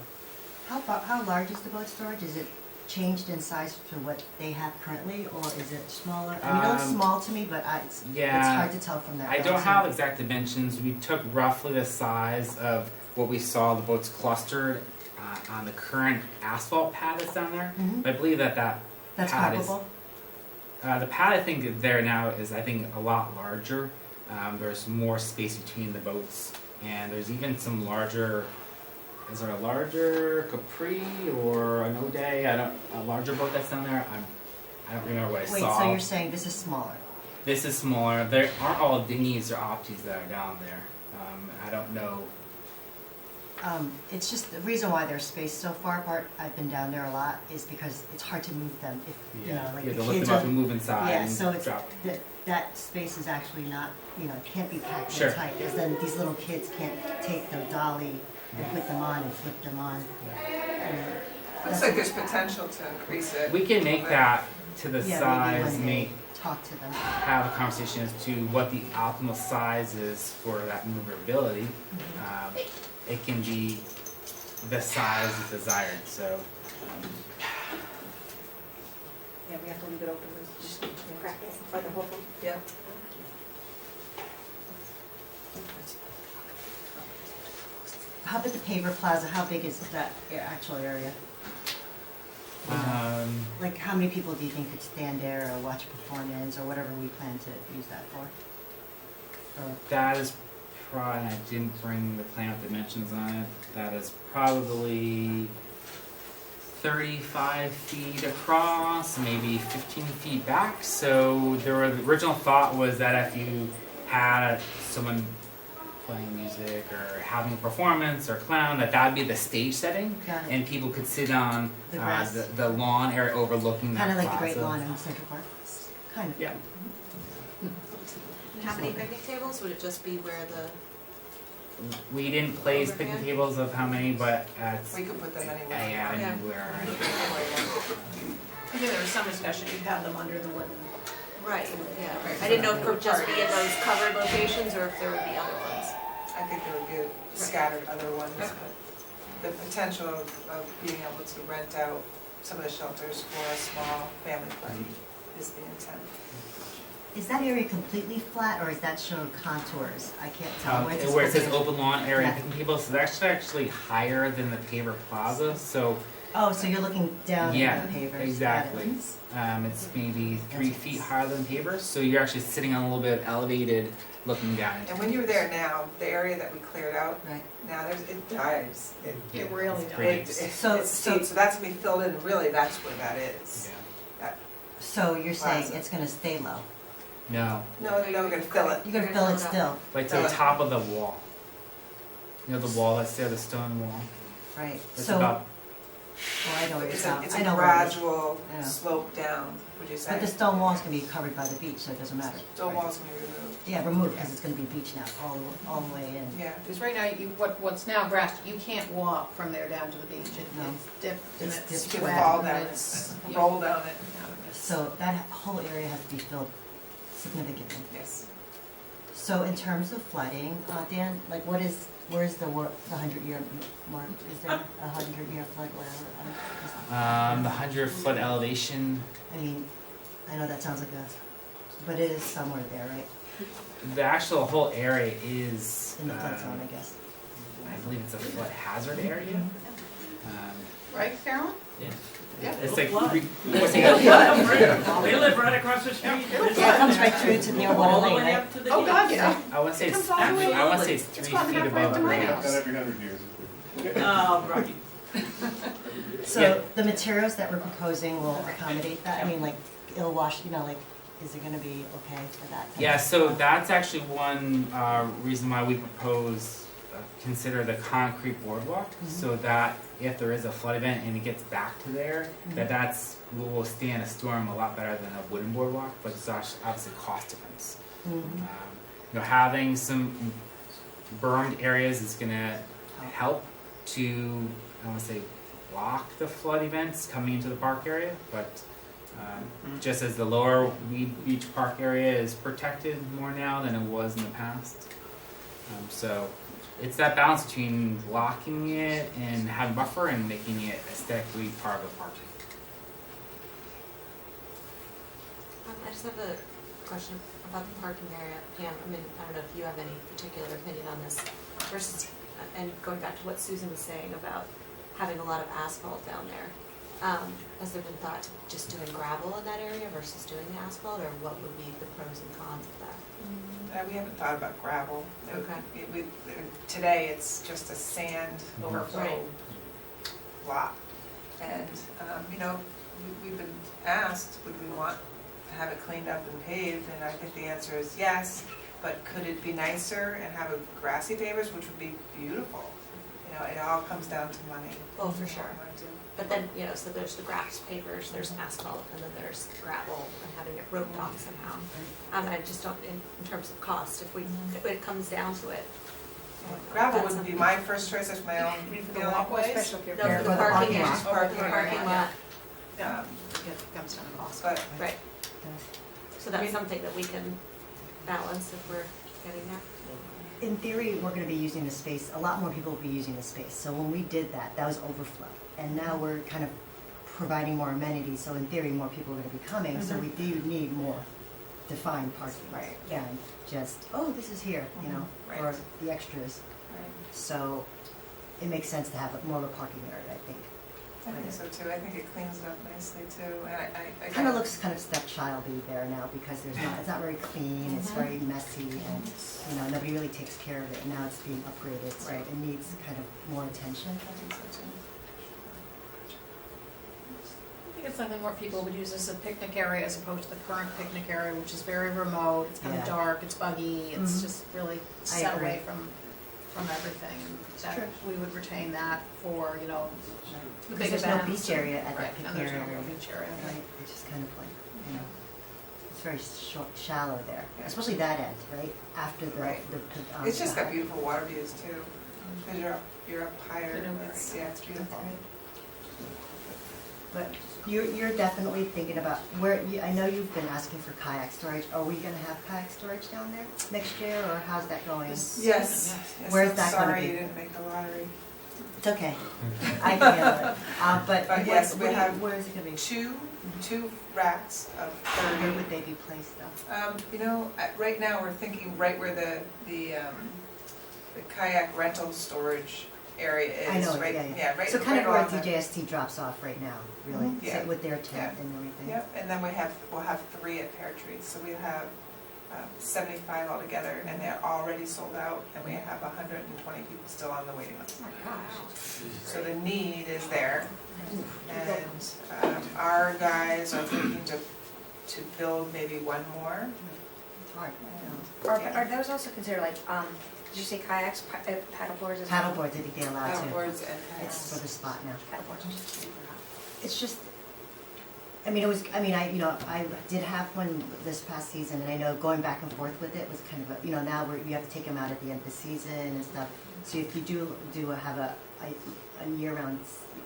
[SPEAKER 5] How large is the boat storage? Is it changed in size to what they have currently, or is it smaller? I mean, it looks small to me, but it's hard to tell from that.
[SPEAKER 3] I don't have exact dimensions. We took roughly the size of what we saw the boats clustered on the current asphalt pad that's down there.
[SPEAKER 5] Mhm.
[SPEAKER 3] I believe that's pad is,
[SPEAKER 5] comparable?
[SPEAKER 3] the pad I think there now is a lot larger. There's more space between the boats, and there's even some larger. Is there a larger Capri or an O'Day? A larger boat that's down there. I don't remember what I
[SPEAKER 5] Wait,
[SPEAKER 3] saw.
[SPEAKER 5] so you're saying this is smaller?
[SPEAKER 3] This is smaller. There aren't all dinghies or opties that are down there. I don't know.
[SPEAKER 5] It's just the reason why they're spaced so far apart. I've been down there a lot is because it's hard to move them. If you know, like
[SPEAKER 3] you have
[SPEAKER 5] the
[SPEAKER 3] to lift
[SPEAKER 5] kids
[SPEAKER 3] them up
[SPEAKER 5] are.
[SPEAKER 3] and move inside
[SPEAKER 5] Yeah,
[SPEAKER 3] and
[SPEAKER 5] so it's
[SPEAKER 3] drop.
[SPEAKER 5] that space is actually not, you know, it can't be packed
[SPEAKER 3] Sure.
[SPEAKER 5] in tight, because then these little kids can't take the dolly and put them on and flip them on.
[SPEAKER 2] Looks like there's potential to increase it.
[SPEAKER 3] We can make that to the
[SPEAKER 5] Yeah,
[SPEAKER 3] size,
[SPEAKER 5] maybe when they talk to them.
[SPEAKER 3] have a conversation as to what the optimal size is for that maneuverability. It can be the size desired. So
[SPEAKER 6] Yeah, we have to leave it open, just crack it, or the whole thing.
[SPEAKER 2] Yeah.
[SPEAKER 5] How about the paver plaza? How big is that actual area? Like, how many people do you think could stand there or watch a performance or whatever we plan to use that for? Or
[SPEAKER 3] that is probably. I didn't bring the plan with dimensions on it. That is probably 35 feet across, maybe 15 feet back. So the original thought was that if you had someone playing music or having a performance or clown, that would be the stage setting,
[SPEAKER 5] Got it.
[SPEAKER 3] and people could sit on
[SPEAKER 5] The grass.
[SPEAKER 3] the lawn area overlooking that
[SPEAKER 5] Kind of like the
[SPEAKER 3] plaza.
[SPEAKER 5] Great Lawn in Central Park? Kind of.
[SPEAKER 3] Yeah.
[SPEAKER 6] How many picnic tables? Would it just be where the,
[SPEAKER 3] We didn't place
[SPEAKER 6] Overhead?
[SPEAKER 3] picnic tables of how many, but it's
[SPEAKER 2] We could put them anywhere.
[SPEAKER 3] yeah, anywhere.
[SPEAKER 1] I think there was some discussion, you'd have them under the wooden.
[SPEAKER 6] right, yeah.
[SPEAKER 1] Right.
[SPEAKER 6] I didn't know if it would just be in those covered locations or if there would be other ones.
[SPEAKER 2] I think there would be scattered other ones, but the potential of being able to rent out some of the shelters for a small family play is the intent.
[SPEAKER 5] Is that area completely flat, or is that show contours? I can't tell.
[SPEAKER 3] Where it says
[SPEAKER 5] open.
[SPEAKER 3] open lawn area
[SPEAKER 5] Yeah.
[SPEAKER 3] picnic tables, so that's actually higher than the paver plaza. So
[SPEAKER 5] Oh, so you're looking down
[SPEAKER 3] yeah,
[SPEAKER 5] at the pavers. Got it.
[SPEAKER 3] exactly. It's maybe 3 feet higher than pavers, so you're actually sitting on a little bit elevated, looking down.
[SPEAKER 2] And when you're there now, the area that we cleared out,
[SPEAKER 5] Right.
[SPEAKER 2] now it dives.
[SPEAKER 1] It really
[SPEAKER 3] it's pretty
[SPEAKER 1] does.
[SPEAKER 3] deep.
[SPEAKER 5] So-
[SPEAKER 2] It's steep, so that's gonna be filled in, really, that's where that is.
[SPEAKER 3] Yeah.
[SPEAKER 5] So you're saying
[SPEAKER 2] Plaza.
[SPEAKER 5] it's gonna stay low?
[SPEAKER 3] No,
[SPEAKER 2] No, we're gonna fill it.
[SPEAKER 5] You're gonna fill it still,
[SPEAKER 3] like to the top of the wall. You know the wall that's there, the stone wall.
[SPEAKER 5] right?
[SPEAKER 3] It's
[SPEAKER 5] So,
[SPEAKER 3] about
[SPEAKER 5] I know where
[SPEAKER 2] It's
[SPEAKER 5] it's
[SPEAKER 2] a,
[SPEAKER 5] at.
[SPEAKER 2] it's
[SPEAKER 5] I
[SPEAKER 2] a
[SPEAKER 5] know where it is.
[SPEAKER 2] gradual
[SPEAKER 5] Yeah.
[SPEAKER 2] slope down, would you say?
[SPEAKER 5] But the stone wall's gonna be covered by the beach, so it doesn't matter.
[SPEAKER 2] Stone wall's gonna be removed.
[SPEAKER 5] Yeah, removed, because it's gonna be beach now, all the way in.
[SPEAKER 2] Yeah.
[SPEAKER 1] Because right now, what's now grass, you can't walk from there down to the beach.
[SPEAKER 5] No.
[SPEAKER 1] It's dipped and
[SPEAKER 5] It's
[SPEAKER 1] it's
[SPEAKER 5] dipped.
[SPEAKER 2] You
[SPEAKER 1] wet
[SPEAKER 2] can fall
[SPEAKER 1] and
[SPEAKER 2] down
[SPEAKER 1] it's.
[SPEAKER 2] it, roll down it.
[SPEAKER 5] So that whole area has to be filled significantly.
[SPEAKER 2] Yes.
[SPEAKER 5] So in terms of flooding, Dan, like where's the 100-year mark? Is there a 100-year flood, whatever?
[SPEAKER 3] the 100-foot elevation.
[SPEAKER 5] I mean, I know that sounds like but it is somewhere there, right?
[SPEAKER 3] The actual whole area is.
[SPEAKER 5] In the flood zone, I guess.
[SPEAKER 3] I believe it's a flood hazard area.
[SPEAKER 1] Right, Carolyn?
[SPEAKER 3] Yeah. It's like,
[SPEAKER 4] What?
[SPEAKER 10] They live right across the street.
[SPEAKER 5] Yeah, it comes right through to near Water
[SPEAKER 10] All the
[SPEAKER 5] Lane,
[SPEAKER 10] way
[SPEAKER 5] right?
[SPEAKER 10] up to the.
[SPEAKER 1] Oh, God,
[SPEAKER 10] gates.
[SPEAKER 1] yeah.
[SPEAKER 3] I want to say
[SPEAKER 1] It
[SPEAKER 3] it's,
[SPEAKER 1] comes all the way
[SPEAKER 3] I want to
[SPEAKER 10] up.
[SPEAKER 3] say it's
[SPEAKER 1] It's
[SPEAKER 3] 3
[SPEAKER 1] gone
[SPEAKER 3] feet
[SPEAKER 1] halfway
[SPEAKER 3] above
[SPEAKER 1] up to
[SPEAKER 3] the
[SPEAKER 1] my
[SPEAKER 3] grade.
[SPEAKER 1] house.
[SPEAKER 9] Not every 100 years.
[SPEAKER 10] Oh, right.
[SPEAKER 5] So the materials that we're proposing will accommodate that? I mean, like, it'll wash, you know, like, is it gonna be okay for that? type
[SPEAKER 3] Yeah,
[SPEAKER 5] of
[SPEAKER 3] so
[SPEAKER 5] stuff?
[SPEAKER 3] that's actually one reason why we propose, consider the concrete boardwalk, so that if there is a flood event and it gets back to there, that's, will stand a storm a lot better than a wooden boardwalk, but it's obviously cost difference.
[SPEAKER 5] Mhm.
[SPEAKER 3] You know, having some bermed areas is gonna help to, I wanna say, block the flood events coming into the park area, but just as the lower Weed Beach Park area is protected more now than it was in the past. So it's that balance between blocking it and having buffer and making it aesthetically part of the park.
[SPEAKER 6] I just have a question about the parking area, Pam. I mean, I don't know if you have any particular opinion on this versus, and going back to what Susan was saying about having a lot of asphalt down there. Has there been thought to just doing gravel in that area versus doing the asphalt, or what would be the pros and cons of that?
[SPEAKER 2] We haven't thought about gravel.
[SPEAKER 6] Okay.
[SPEAKER 2] Today, it's just a sand overflow
[SPEAKER 6] Right.
[SPEAKER 2] lot. And, you know, we've been asked, would we want to have it cleaned up and paved? And I think the answer is yes, but could it be nicer and have a grassy pavers, which would be beautiful? You know, it all comes down to money.
[SPEAKER 6] Oh, for sure.
[SPEAKER 2] What we wanna do.
[SPEAKER 6] But then, you know, so there's the grass pavers, there's asphalt, and then there's gravel and having it roped off somehow. I just don't, in terms of cost, if it comes down to it.
[SPEAKER 2] Gravel
[SPEAKER 6] that's
[SPEAKER 2] wouldn't be
[SPEAKER 6] something-
[SPEAKER 2] my first choice, that's my own
[SPEAKER 1] For the
[SPEAKER 2] feeling.
[SPEAKER 1] walkways?
[SPEAKER 6] No,
[SPEAKER 5] Yeah,
[SPEAKER 6] for the
[SPEAKER 5] for the
[SPEAKER 6] parking
[SPEAKER 5] parking
[SPEAKER 6] lot.
[SPEAKER 5] lot.
[SPEAKER 2] Just parking
[SPEAKER 6] The parking
[SPEAKER 2] lot.
[SPEAKER 6] lot,
[SPEAKER 1] It comes down to cost.
[SPEAKER 2] But
[SPEAKER 6] right. So that's something that we can balance if we're getting there.
[SPEAKER 5] In theory, we're gonna be using the space, a lot more people will be using the space. So when we did that, that was overflow. And now we're kind of providing more amenities, so in theory, more people are gonna be coming. So we do need more defined parking.
[SPEAKER 2] Right.
[SPEAKER 5] And just, oh, this is here, you know,
[SPEAKER 2] Right.
[SPEAKER 5] for the extras. So it makes sense to have more of a parking area, I think.
[SPEAKER 2] I think so too, I think it cleans it up nicely too, and I.
[SPEAKER 5] It kind of looks kind of stepchildy there now because there's not, it's not very clean, it's very messy, and, you know, nobody really takes care of it. Now it's being upgraded, so
[SPEAKER 2] Right.
[SPEAKER 5] it needs kind of more attention.
[SPEAKER 2] I think so too.
[SPEAKER 1] I think it's something more people would use as a picnic area as opposed to the current picnic area, which is very remote, it's kind of
[SPEAKER 5] Yeah.
[SPEAKER 1] dark, it's buggy, it's
[SPEAKER 5] Mhm.
[SPEAKER 1] just really
[SPEAKER 5] I
[SPEAKER 1] set
[SPEAKER 5] agree.
[SPEAKER 1] away from everything. That
[SPEAKER 5] True.
[SPEAKER 1] we would retain that for, you know, the big
[SPEAKER 5] Because
[SPEAKER 1] events.
[SPEAKER 5] there's no beach area at
[SPEAKER 1] Right,
[SPEAKER 5] that
[SPEAKER 1] and
[SPEAKER 5] picnic
[SPEAKER 1] there's no
[SPEAKER 5] area.
[SPEAKER 1] real beach area.
[SPEAKER 5] Right, it's just kind of like, you know, it's very shallow there, especially that end, right? After the,
[SPEAKER 2] Right.
[SPEAKER 5] the.
[SPEAKER 2] It's just got
[SPEAKER 5] the-
[SPEAKER 2] beautiful water views too, because you're up higher,
[SPEAKER 1] You know where
[SPEAKER 2] it's,
[SPEAKER 1] I
[SPEAKER 2] yeah, it's beautiful.
[SPEAKER 5] But you're definitely thinking about where, I know you've been asking for kayak storage. Are we gonna have kayak storage down there next year, or how's that going?
[SPEAKER 1] This-
[SPEAKER 2] Yes,
[SPEAKER 5] Where's
[SPEAKER 2] yes, I'm
[SPEAKER 5] that gonna
[SPEAKER 2] sorry
[SPEAKER 5] be?
[SPEAKER 2] you didn't make the lottery.
[SPEAKER 5] It's okay, I can handle it. But
[SPEAKER 2] But yes, we have
[SPEAKER 5] where is it gonna be?
[SPEAKER 2] Two racks of
[SPEAKER 5] Where
[SPEAKER 2] 30.
[SPEAKER 5] would they be placed though?
[SPEAKER 2] You know, right now, we're thinking right where the kayak rental storage area is.
[SPEAKER 5] I know,
[SPEAKER 2] right,
[SPEAKER 5] yeah.
[SPEAKER 2] right.
[SPEAKER 5] So kind of
[SPEAKER 2] right
[SPEAKER 5] where
[SPEAKER 2] along the-
[SPEAKER 5] DJST drops off right now, really,
[SPEAKER 2] Mhm. Yeah.
[SPEAKER 5] with their tent and everything.
[SPEAKER 2] Yep, and then we'll have 3 at Pear Tree, so we have 75 altogether, and they're already sold out, and we have 120 people still on the waiting list. So the need is there, and our guys are looking to build maybe one more.
[SPEAKER 5] It's hard.
[SPEAKER 6] Are those also considered like, did you say kayaks, paddleboards as well?
[SPEAKER 5] Paddleboards, I think they allow too.
[SPEAKER 2] Paddleboards and
[SPEAKER 5] It's for the spot now.
[SPEAKER 6] Paddleboards.
[SPEAKER 5] It's just, I I did have one this past season, and I know going back and forth with it was kind of a, now you have to take them out at the end of the season and stuff. So if you do have a year-round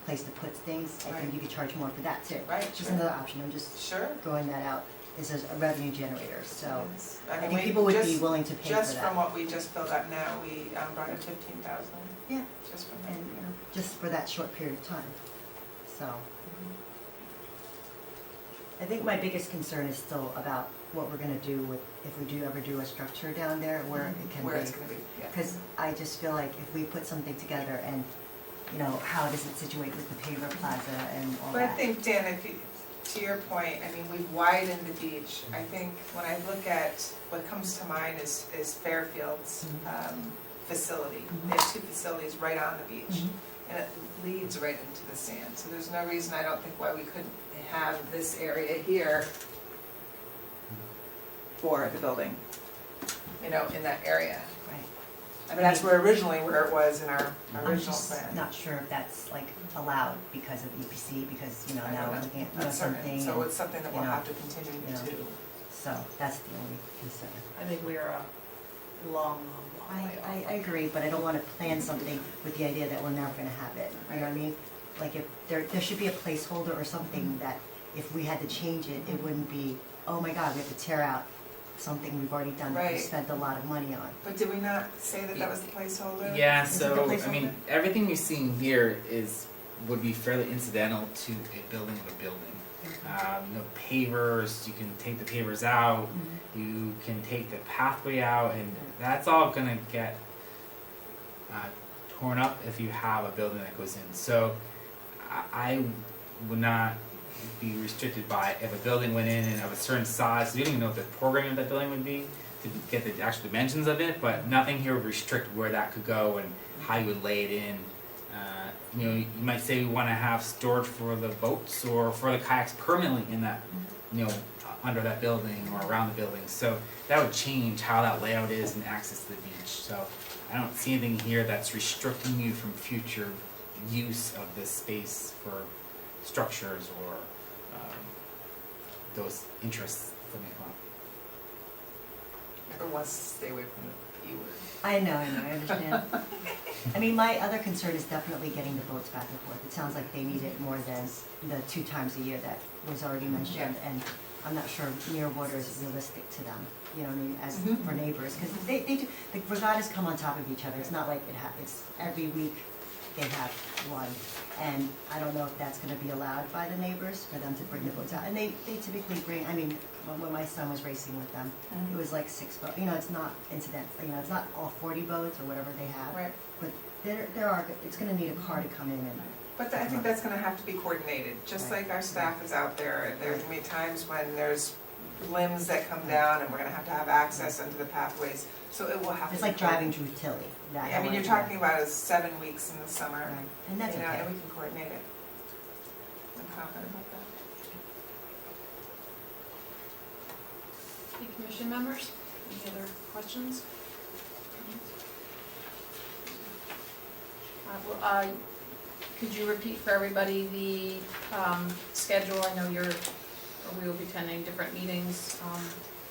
[SPEAKER 5] place to put things, I
[SPEAKER 2] Right.
[SPEAKER 5] think you could charge more for that too.
[SPEAKER 2] Right,
[SPEAKER 5] Just
[SPEAKER 2] sure.
[SPEAKER 5] another option, I'm just
[SPEAKER 2] Sure.
[SPEAKER 5] throwing that out as a revenue generator, so
[SPEAKER 2] Yes.
[SPEAKER 5] I
[SPEAKER 2] mean,
[SPEAKER 5] think
[SPEAKER 2] we
[SPEAKER 5] people would be
[SPEAKER 2] just-
[SPEAKER 5] willing to pay for
[SPEAKER 2] Just from
[SPEAKER 5] that.
[SPEAKER 2] what we just filled up now, we brought in 15,000.
[SPEAKER 5] Yeah.
[SPEAKER 2] Just from
[SPEAKER 5] And,
[SPEAKER 2] that.
[SPEAKER 5] just for that short period of time, so. I think my biggest concern is still about what we're gonna do with, if we do ever do a structure down there, where it can be.
[SPEAKER 2] Where it's gonna be, yeah.
[SPEAKER 5] Because I just feel like if we put something together and you know, how does it situate with the paver plaza and all
[SPEAKER 2] But I
[SPEAKER 5] that?
[SPEAKER 2] think, Dan, if you, to your point, I mean, we've widened the beach. I think when I look at, what comes to mind is Fairfield's facility. They have two facilities right on the beach, and it leads right into the sand. So there's no reason, I don't think, why we couldn't have this area here for the building, you know, in that area.
[SPEAKER 5] Right.
[SPEAKER 2] I mean, that's where it was in our
[SPEAKER 5] I'm
[SPEAKER 2] original
[SPEAKER 5] just
[SPEAKER 2] plan.
[SPEAKER 5] not sure if that's like allowed because of EPC, because, you know,
[SPEAKER 2] I
[SPEAKER 5] now
[SPEAKER 2] don't
[SPEAKER 5] we're
[SPEAKER 2] know.
[SPEAKER 5] looking at, you know,
[SPEAKER 2] Not certain.
[SPEAKER 5] something.
[SPEAKER 2] So
[SPEAKER 5] and-
[SPEAKER 2] it's something that we'll
[SPEAKER 5] you know,
[SPEAKER 2] have to continue
[SPEAKER 5] you know.
[SPEAKER 2] to do.
[SPEAKER 5] So that's the only concern.
[SPEAKER 1] I think we are a long way off.
[SPEAKER 5] I agree, but I don't wanna plan something with the idea that we're never gonna have it, you know what I mean? Like if, there should be a placeholder or something that if we had to change it, it wouldn't be, oh my God, we have to tear out something we've already done that we
[SPEAKER 2] Right.
[SPEAKER 5] spent a lot of money on.
[SPEAKER 2] But did we not say that that was the placeholder?
[SPEAKER 3] Yeah,
[SPEAKER 5] Is it the
[SPEAKER 3] so, I
[SPEAKER 5] placeholder?
[SPEAKER 3] mean, everything you're seeing here would be fairly incidental to a building of a building. You know, pavers, you can take the pavers out, you can take the pathway out, and that's all gonna get torn up if you have a building that goes in. So I would not be restricted by if a building went in and of a certain size, we don't even know what the programming of that building would be to get the actual dimensions of it, but nothing here would restrict where that could go and how you would lay it in. You know, you might say we want to have storage for the boats or for the kayaks permanently in that, you know, under that building or around the building. So that would change how that layout is and access to the beach. So I don't see anything here that's restricting you from future use of this space for structures or those interests that may come up.
[SPEAKER 2] Everyone wants to stay away from the P word.
[SPEAKER 5] I know, I understand. I mean, my other concern is definitely getting the boats back and forth. It sounds like they need it more than the 2 times a year that was already mentioned, and I'm not sure near water is realistic to them, you know what I mean, as for neighbors, because they do, the regattas come on top of each other. It's not like it's every week they have one, and I don't know if that's gonna be allowed by the neighbors for them to bring the boats out. And they typically bring, I mean, when my son was racing with them, it was like 6 boats, you know, it's not incidental, you know, it's not all 40 boats or whatever they have.
[SPEAKER 2] Right.
[SPEAKER 5] But there are, it's gonna need a car to come in and,
[SPEAKER 2] But I think that's gonna have to be coordinated, just
[SPEAKER 5] Right.
[SPEAKER 2] like our staff is out there. There's gonna be times when there's limbs that come down and we're gonna have access into the pathways. So it will have to
[SPEAKER 5] it's
[SPEAKER 2] be
[SPEAKER 5] like driving through Tilly. That
[SPEAKER 2] I mean, you're talking about is 7 weeks in the summer,
[SPEAKER 5] Right, and that's
[SPEAKER 2] you know,
[SPEAKER 5] okay.
[SPEAKER 2] and we can coordinate it. I'm confident about that.
[SPEAKER 1] Any commission members? Any other questions? Could you repeat for everybody the schedule? I know we will be attending different meetings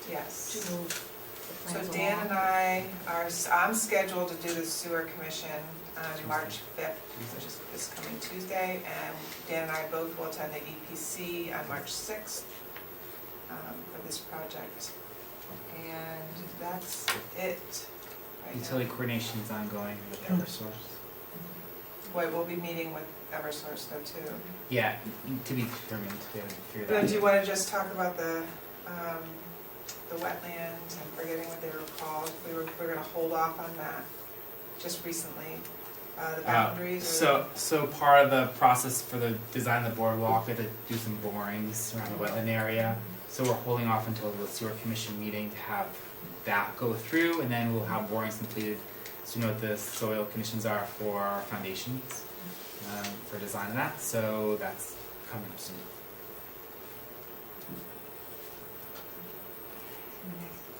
[SPEAKER 2] Yes.
[SPEAKER 1] to move the
[SPEAKER 2] So
[SPEAKER 1] plans
[SPEAKER 2] Dan
[SPEAKER 1] along.
[SPEAKER 2] and I I'm scheduled to do the sewer commission on March 5th, which is this coming Tuesday, and Dan and I both will attend the EPC on March 6th for this project. And that's it right now.
[SPEAKER 3] Utility coordination is ongoing with Eversource.
[SPEAKER 2] Boy, we'll be meeting with Eversource though too.
[SPEAKER 3] Yeah, to be determined. We haven't figured that
[SPEAKER 2] But
[SPEAKER 3] out.
[SPEAKER 2] do you wanna just talk about the wetlands, I'm forgetting what they were called, we're gonna hold off on that just recently, the boundaries or?
[SPEAKER 3] So part of the process for the design of the boardwalk, we had to do some borings around the wetland area. So we're holding off until the sewer commission meeting to have that go through, and then we'll have borings completed. So you know what the soil conditions are for our foundations, for design of that, so that's coming up soon.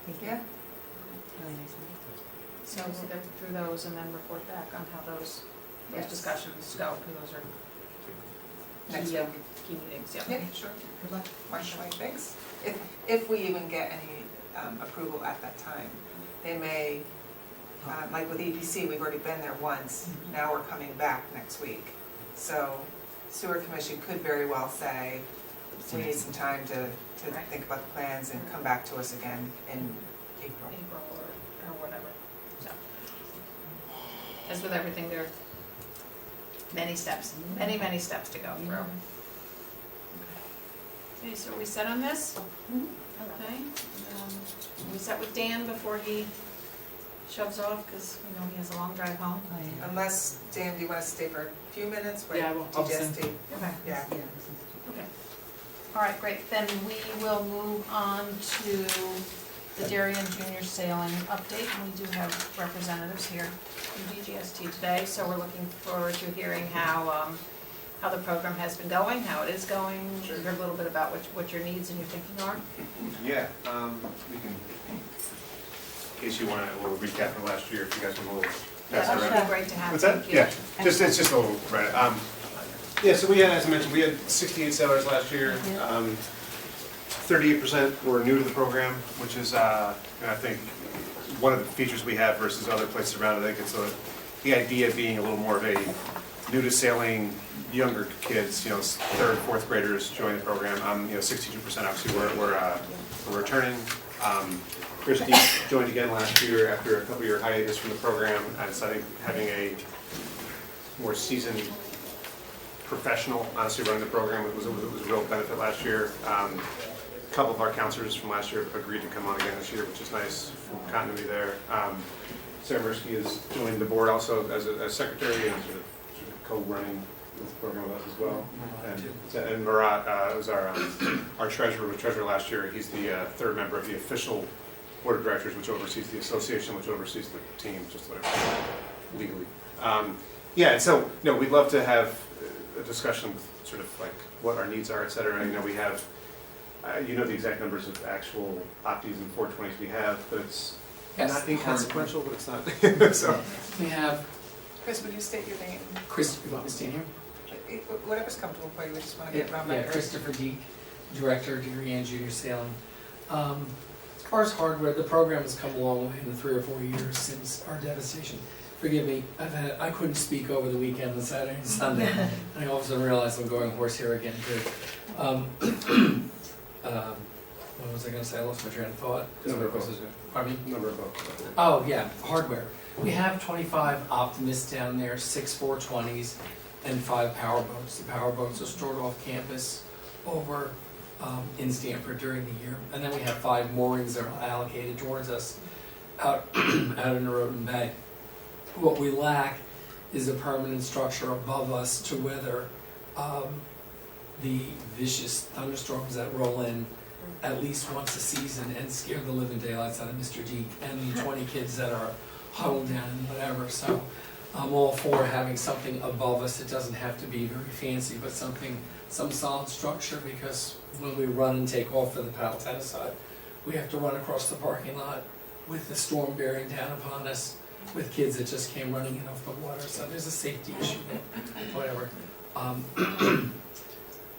[SPEAKER 5] Thank you.
[SPEAKER 2] Yeah,
[SPEAKER 5] Really nice meeting.
[SPEAKER 1] So we'll get through those and then report back on how those
[SPEAKER 2] Yes.
[SPEAKER 1] discussions go, because those are
[SPEAKER 2] next
[SPEAKER 1] key,
[SPEAKER 2] week.
[SPEAKER 1] key meetings,
[SPEAKER 2] Yeah, sure.
[SPEAKER 5] Good luck.
[SPEAKER 2] March 26th. If we even get any approval at that time. They may, like with EPC, we've already been there once, now we're coming back next week. So sewer commission could very well say, we need some time to
[SPEAKER 1] Right.
[SPEAKER 2] think about the plans and come back to us again in April.
[SPEAKER 1] April or whatever, so. As with everything, there are many steps to go through. Okay, so are we set on this? Okay, we set with Dan before he shoves off, because, he has a long drive home.
[SPEAKER 2] Unless, Dan, do you want to stay for a few minutes with
[SPEAKER 3] Yeah, I'll send-
[SPEAKER 2] DJST?
[SPEAKER 1] Okay.
[SPEAKER 2] Yeah.
[SPEAKER 1] Okay. All right, great. Then we will move on to the Darien Junior Sailing update. And we do have representatives here from DGST today, so we're looking forward to hearing how the program has been going, how it is going.
[SPEAKER 9] Sure.
[SPEAKER 1] Hear a little bit about what your needs and your thinking are.
[SPEAKER 9] Yeah, we can, in case you want a little recap from last year, if you guys want a little
[SPEAKER 1] Yeah,
[SPEAKER 9] pass it
[SPEAKER 1] that
[SPEAKER 9] around.
[SPEAKER 1] would be great to have.
[SPEAKER 9] What's that?
[SPEAKER 1] Thank you.
[SPEAKER 9] Yeah, it's just a little, right, yeah, so we had, as I mentioned, we had 68 sailors last year. 38% were new to the program, which is, I think, one of the features we have versus other places around. I think it's the idea being a little more of a new to sailing, younger kids, third, fourth graders join the program. 62% obviously were returning. Christy joined again last year after a couple-year hiatus from the program, and so I think having a more seasoned professional, honestly, running the program was a real benefit last year. A couple of our counselors from last year agreed to come on again this year, which is nice, continuity there. Sarah Mirsky has joined the board also as secretary and sort of co-running this program with us as well. And Marat was our treasurer, last year. He's the third member of the official board of directors, which oversees the association, which oversees the team, just legally. And so, we'd love to have a discussion with sort of like what our needs are, et cetera. We have, the exact numbers of actual opties and 420s we have, but it's not inconsequential, but it's not. So
[SPEAKER 3] We have
[SPEAKER 2] Chris, would you state your name?
[SPEAKER 3] Chris, you want me to stand here?
[SPEAKER 2] Whatever's comfortable for you, we just want to get around
[SPEAKER 11] Yeah,
[SPEAKER 2] record.
[SPEAKER 11] Christopher Deek, Director, Darien Junior Sailing. As far as hardware, the program has come a long way in the 3 or 4 years since our devastation. Forgive me, I couldn't speak over the weekend on Saturday and Sunday, and I all of a sudden realized I'm going horse here again too. What was I going to say? I lost my train of thought.
[SPEAKER 9] Number of boats.
[SPEAKER 11] Pardon me?
[SPEAKER 9] Number of boats.
[SPEAKER 11] Oh, yeah, hardware. We have 25 Optimists down there, 6 420s, and 5 power boats. The power boats are stored off campus over in Stanford during the year. And then we have 5 moorings that are allocated towards us out in the Roden Bay. What we lack is a permanent structure above us to weather the vicious thunderstorms that roll in at least once a season and scare the living daylights out of Mr. Deek and the 20 kids that are huddled down and whatever. So I'm all for having something above us. It doesn't have to be very fancy, but some solid structure, because when we run and take off for the paddle tennis side, we have to run across the parking lot with the storm bearing down upon us, with kids that just came running in off the water. So there's a safety issue there, whatever.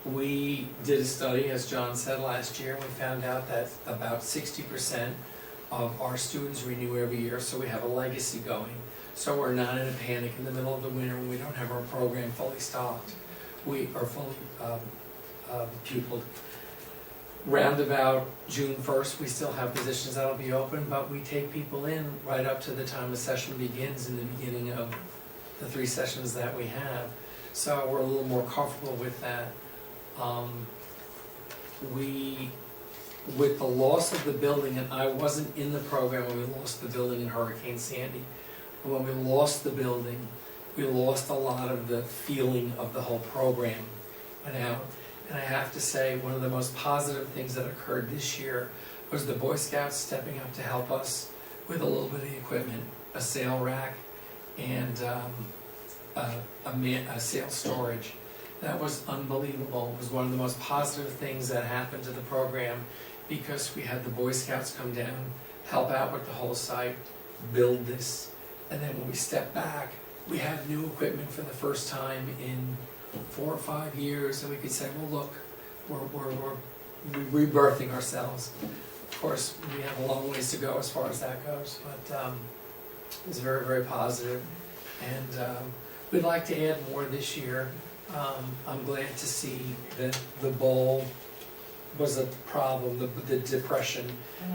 [SPEAKER 11] We did a study, as John said, last year, and we found out that about 60% of our students renew every year, so we have a legacy going. So we're not in a panic in the middle of the winter when we don't have our program fully stocked. We are fully pupiled. Round about June 1st, we still have positions that'll be open, but we take people in right up to the time the session begins in the beginning of the 3 sessions that we have. So we're a little more comfortable with that. With the loss of the building, and I wasn't in the program when we lost the building in Hurricane Sandy, but when we lost the building, we lost a lot of the feeling of the whole program went out. And I have to say, one of the most positive things that occurred this year was the Boy Scouts stepping up to help us with a little bit of equipment, a sail rack and a sail storage. That was unbelievable. It was one of the most positive things that happened to the program, because we had the Boy Scouts come down, help out with the whole site, build this, and then when we stepped back, we had new equipment for the first time in 4 or 5 years, and we could say, well, look, we're rebirthing ourselves. Of course, we have a long ways to go as far as that goes, but it was very, very positive, and we'd like to add more this year. I'm glad to see that the bowl was a problem, the depression,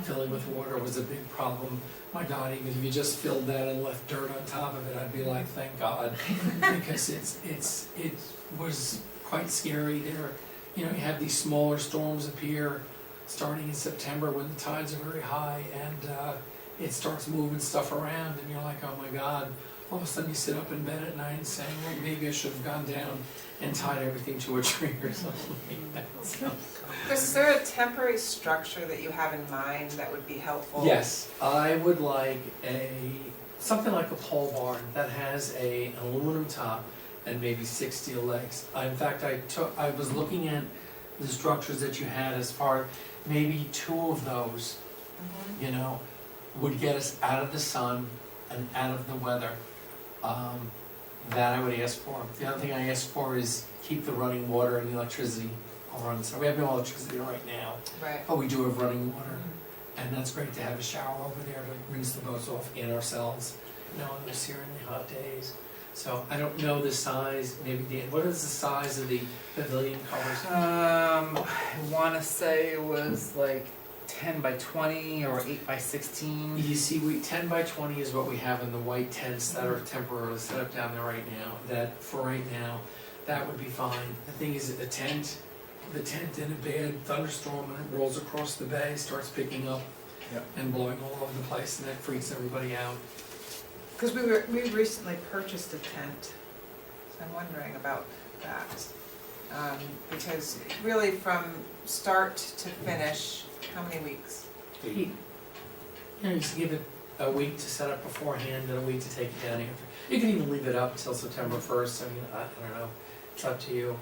[SPEAKER 11] filling with water was a big problem. My God, even if you just filled that and left dirt on top of it, I'd be like, thank God, because it was quite scary there. You have these smaller storms appear starting in September when the tides are very high, and it starts moving stuff around and you're like, oh my God. All of a sudden you sit up in bed at night and saying, well, maybe I should have gone down and tied everything to a tree or something like that. So,
[SPEAKER 2] Chris, is there a temporary structure that you have in mind that would be helpful?
[SPEAKER 11] yes, I would like something like a pole barn that has an aluminum top and maybe 6 steel legs. In fact, I was looking at the structures that you had as far, maybe 2 of those,
[SPEAKER 2] Mhm.
[SPEAKER 11] you know, would get us out of the sun and out of the weather. That I would ask for. The other thing I ask for is keep the running water and the electricity all running. So we have no electricity right now,
[SPEAKER 2] Right.
[SPEAKER 11] but we do have running water. And that's great to have a shower over there to rinse the boats off and ourselds, you know, on those searing hot days. So I don't know the size, maybe Dan, what is the size of the pavilion covers?
[SPEAKER 3] I want to say it was like 10 by 20 or 8 by 16.
[SPEAKER 11] You see, 10 by 20 is what we have in the white tents that are temporarily set up down there right now. That, for right now, that would be fine. The thing is, the tent in a bad thunderstorm, when it rolls across the bay, starts picking up
[SPEAKER 3] Yep.
[SPEAKER 11] and blowing all over the place, and that freaks everybody out.
[SPEAKER 2] Because we recently purchased a tent, so I'm wondering about that. Because really from start to finish, how many weeks?
[SPEAKER 11] You know, just give it a week to set up beforehand and a week to take it down after. You can even leave it up until September 1st, I mean, I don't know, it's up to you.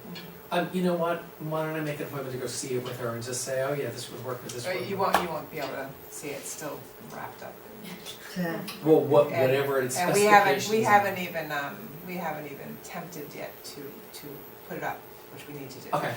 [SPEAKER 11] You know what, why don't I make an appointment to go see it with her and just say, oh yeah, this would work with this
[SPEAKER 2] Or
[SPEAKER 11] one.
[SPEAKER 2] you won't be able to see it still wrapped up.
[SPEAKER 11] Well,
[SPEAKER 2] And-
[SPEAKER 11] whatever its
[SPEAKER 2] And
[SPEAKER 11] specifications.
[SPEAKER 2] we haven't even attempted yet to put it up, which we need to do.
[SPEAKER 11] Okay,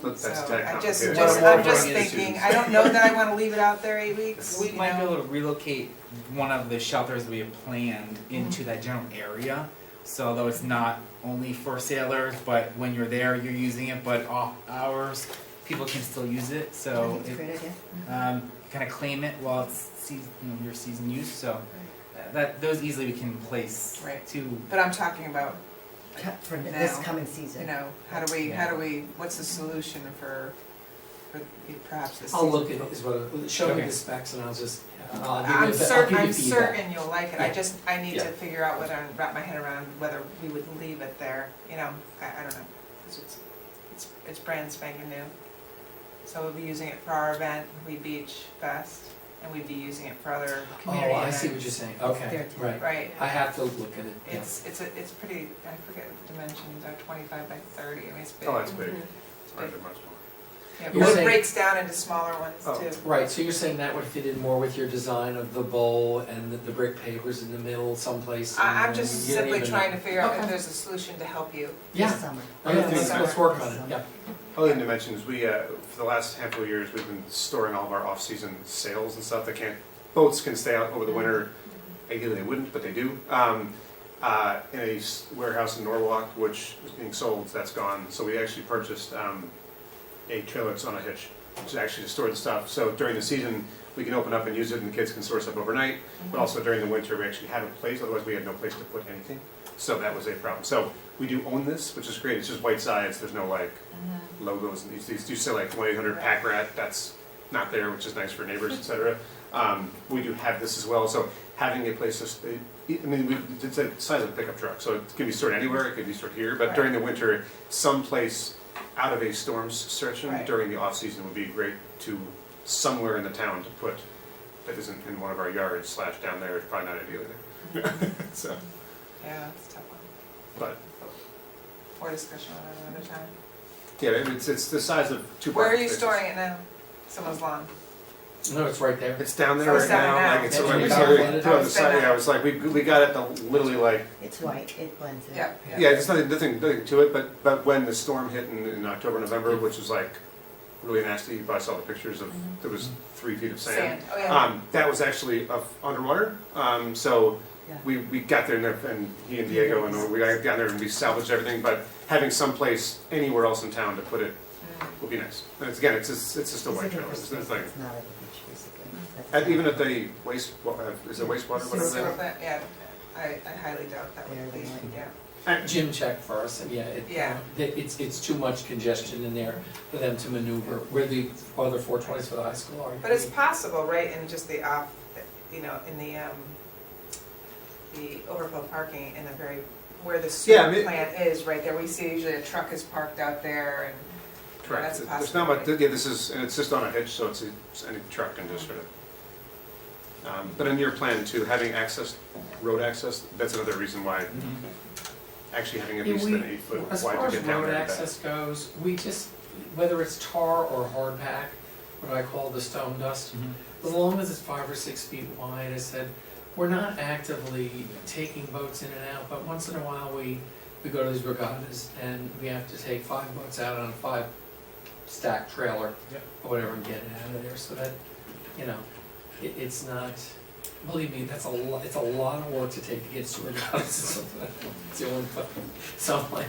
[SPEAKER 9] That's
[SPEAKER 2] So
[SPEAKER 9] kind of
[SPEAKER 2] I'm just
[SPEAKER 9] complicated.
[SPEAKER 2] I'm just thinking, I don't know that I want to leave it out there 8 weeks.
[SPEAKER 3] We
[SPEAKER 2] you
[SPEAKER 3] might be
[SPEAKER 2] know?
[SPEAKER 3] able to relocate one of the shelters we have planned into that general area. So though it's not only for sailors, but when you're there, you're using it, but off hours, people can still use it.
[SPEAKER 5] I
[SPEAKER 3] So
[SPEAKER 5] think it's a great idea.
[SPEAKER 3] kind of claim it while it's your season use. So that those easily we can place
[SPEAKER 2] Right.
[SPEAKER 3] to.
[SPEAKER 2] But I'm talking about,
[SPEAKER 5] For this
[SPEAKER 2] now,
[SPEAKER 5] coming season.
[SPEAKER 2] you know, how do we, what's the solution for perhaps this season?
[SPEAKER 11] I'll look at it as well, show me
[SPEAKER 3] Okay.
[SPEAKER 11] the specs and I'll just, I'll give you,
[SPEAKER 2] I'm
[SPEAKER 11] I'll give you feedback.
[SPEAKER 2] certain you'll like it,
[SPEAKER 11] Yeah.
[SPEAKER 2] I need to
[SPEAKER 11] Yeah.
[SPEAKER 2] figure out wrap my head around whether we would leave it there, you know, I don't know, 'cause it's brand spanking new. So we'll be using it for our event, Weed Beach Fest, and we'd be using it for other community
[SPEAKER 11] Oh, I
[SPEAKER 2] events.
[SPEAKER 11] see what you're saying, okay,
[SPEAKER 5] There too.
[SPEAKER 11] right.
[SPEAKER 2] Right,
[SPEAKER 11] I have to look at it, yeah.
[SPEAKER 2] it's pretty, I forget the dimensions, are 25 by 30, I mean, it's big.
[SPEAKER 9] Oh, that's big.
[SPEAKER 2] It's
[SPEAKER 9] Quite a
[SPEAKER 2] big.
[SPEAKER 9] bit much more.
[SPEAKER 2] Yeah,
[SPEAKER 11] You're
[SPEAKER 2] but it
[SPEAKER 11] saying-
[SPEAKER 2] breaks down into smaller ones
[SPEAKER 9] Oh.
[SPEAKER 2] too.
[SPEAKER 11] Right, so you're saying that would fit in more with your design of the bowl and the brick pavers in the middle someplace?
[SPEAKER 2] I'm
[SPEAKER 11] and
[SPEAKER 2] just
[SPEAKER 11] you don't
[SPEAKER 2] simply
[SPEAKER 11] even
[SPEAKER 2] trying
[SPEAKER 11] know.
[SPEAKER 2] to figure out if
[SPEAKER 11] Okay.
[SPEAKER 2] there's a solution to help you.
[SPEAKER 11] Yeah,
[SPEAKER 5] This summer.
[SPEAKER 11] let's work on it, yeah.
[SPEAKER 9] Other than to mention is we, for the last handful of years, we've been storing all of our off-season sales and stuff that boats can stay out over the winter. Ideally they wouldn't, but they do. In a warehouse in Norwalk, which is being sold, that's gone. So we actually purchased a trailer that's on a hitch, which is actually to store the stuff. So during the season, we can open up and use it and the kids can store stuff overnight. But also during the winter, we actually have a place, otherwise we had no place to put anything. So that was a problem. So we do own this, which is great. It's just white sides, there's no like logos. And these do say like 1-800 Pack Rat, that's not there, which is nice for neighbors, etc. We do have this as well, so having a place to stay, I mean, it's the size of a pickup truck, so it can be stored anywhere, it can be stored here, but
[SPEAKER 2] Right.
[SPEAKER 9] during the winter, someplace out of a storm section
[SPEAKER 2] Right.
[SPEAKER 9] during the off-season would be great to somewhere in the town to put, that isn't in one of our yards / down there, it's probably not ideal either. So,
[SPEAKER 2] Yeah, it's a tough one.
[SPEAKER 9] but,
[SPEAKER 2] More discussion on it another time.
[SPEAKER 9] yeah, it's the size of 2
[SPEAKER 2] Where are
[SPEAKER 9] parking
[SPEAKER 2] you
[SPEAKER 9] spaces.
[SPEAKER 2] storing it now? Someone's lawn?
[SPEAKER 11] No, it's right there.
[SPEAKER 9] It's down there
[SPEAKER 2] So
[SPEAKER 9] right
[SPEAKER 2] it's down
[SPEAKER 9] now,
[SPEAKER 2] now.
[SPEAKER 9] like it's,
[SPEAKER 11] That's
[SPEAKER 9] like,
[SPEAKER 11] what
[SPEAKER 9] it's
[SPEAKER 11] you
[SPEAKER 9] literally
[SPEAKER 11] got.
[SPEAKER 9] put on the
[SPEAKER 2] Oh,
[SPEAKER 9] side,
[SPEAKER 2] it's
[SPEAKER 9] yeah, it was like, we got it literally like,
[SPEAKER 5] It's white, it blends in.
[SPEAKER 2] Yeah.
[SPEAKER 9] yeah, there's nothing to it, but when the storm hit in October, November, which was like really nasty, you probably saw the pictures of, there was 3 feet of sand.
[SPEAKER 2] Oh, yeah.
[SPEAKER 9] That was actually underwater, so
[SPEAKER 5] Yeah.
[SPEAKER 9] we got there and he and Diego and we got down there and we salvaged everything, but having someplace anywhere else in town to put it would be nice. And it's, again, it's just a white trailer, it's the thing.
[SPEAKER 5] It's not at the beach, basically.
[SPEAKER 9] And even at the is it wastewater,
[SPEAKER 2] So,
[SPEAKER 9] whatever?
[SPEAKER 2] yeah, I highly doubt that would be, yeah.
[SPEAKER 11] Jim checked for us, and yeah,
[SPEAKER 2] Yeah.
[SPEAKER 11] it's too much congestion in there for them to maneuver, where the other 420s for the high school are.
[SPEAKER 2] But it's possible, right, in just the off, you know, in the overflow parking in the very, where the
[SPEAKER 9] Yeah, I
[SPEAKER 2] sewer
[SPEAKER 9] mean-
[SPEAKER 2] plant is, right there, we see usually a truck is parked out there and.
[SPEAKER 9] Correct.
[SPEAKER 2] That's a
[SPEAKER 9] There's not much,
[SPEAKER 2] possibility.
[SPEAKER 9] yeah, this is, and it's just on a hitch, so it's any truck can just sort of. But in your plan too, having access, road access, that's another reason why actually having at
[SPEAKER 11] Yeah,
[SPEAKER 9] least
[SPEAKER 11] we-
[SPEAKER 9] an 8-foot
[SPEAKER 11] As
[SPEAKER 9] wide
[SPEAKER 11] far
[SPEAKER 9] to
[SPEAKER 11] as
[SPEAKER 9] get down
[SPEAKER 11] road
[SPEAKER 9] there. and back.
[SPEAKER 11] access goes, we just, whether it's tar or hardpack, what I call the stone dust, as long as it's 5 or 6 feet wide, I said, we're not actively taking boats in and out, but once in a while we go to these regattas and we have to take 5 boats out on a 5-stack trailer or whatever and get it out of there, so that, you know, it's not, believe me, it's a lot of work to take to get to regattas. So I'm like,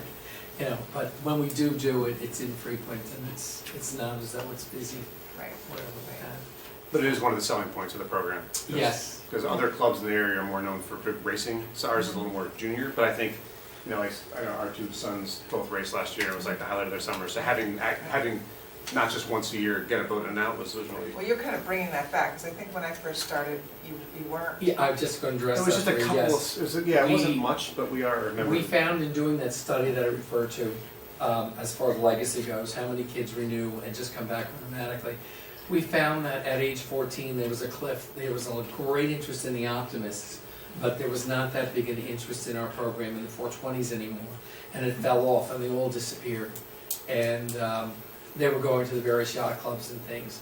[SPEAKER 11] you know, but when we do it, it's infrequent and it's not as though it's busy,
[SPEAKER 2] Right.
[SPEAKER 11] whatever we have.
[SPEAKER 9] But it is one of the selling points of the program.
[SPEAKER 11] Yes.
[SPEAKER 9] Because other clubs in the area are more known for racing, so ours is a little more junior, but I think, you know, like, I know our 2 sons both raced last year, it was like the highlight of their summer, so having not just once a year get a boat in and out was really.
[SPEAKER 2] Well, you're kind of bringing that back, because I think when I first started, you weren't.
[SPEAKER 11] Yeah, I'm just gonna address
[SPEAKER 9] It
[SPEAKER 11] that
[SPEAKER 9] was just a
[SPEAKER 11] for you,
[SPEAKER 9] couple of,
[SPEAKER 11] yes.
[SPEAKER 9] it was, yeah, it wasn't
[SPEAKER 11] We-
[SPEAKER 9] much, but we are, remember.
[SPEAKER 11] We found in doing that study that I referred to, as far as legacy goes, how many kids renew and just come back automatically. We found that at age 14, there was a cliff, there was a great interest in the optimists, but there was not that big an interest in our program in the 420s anymore. And it fell off and they all disappeared. And they were going to the various yacht clubs and things.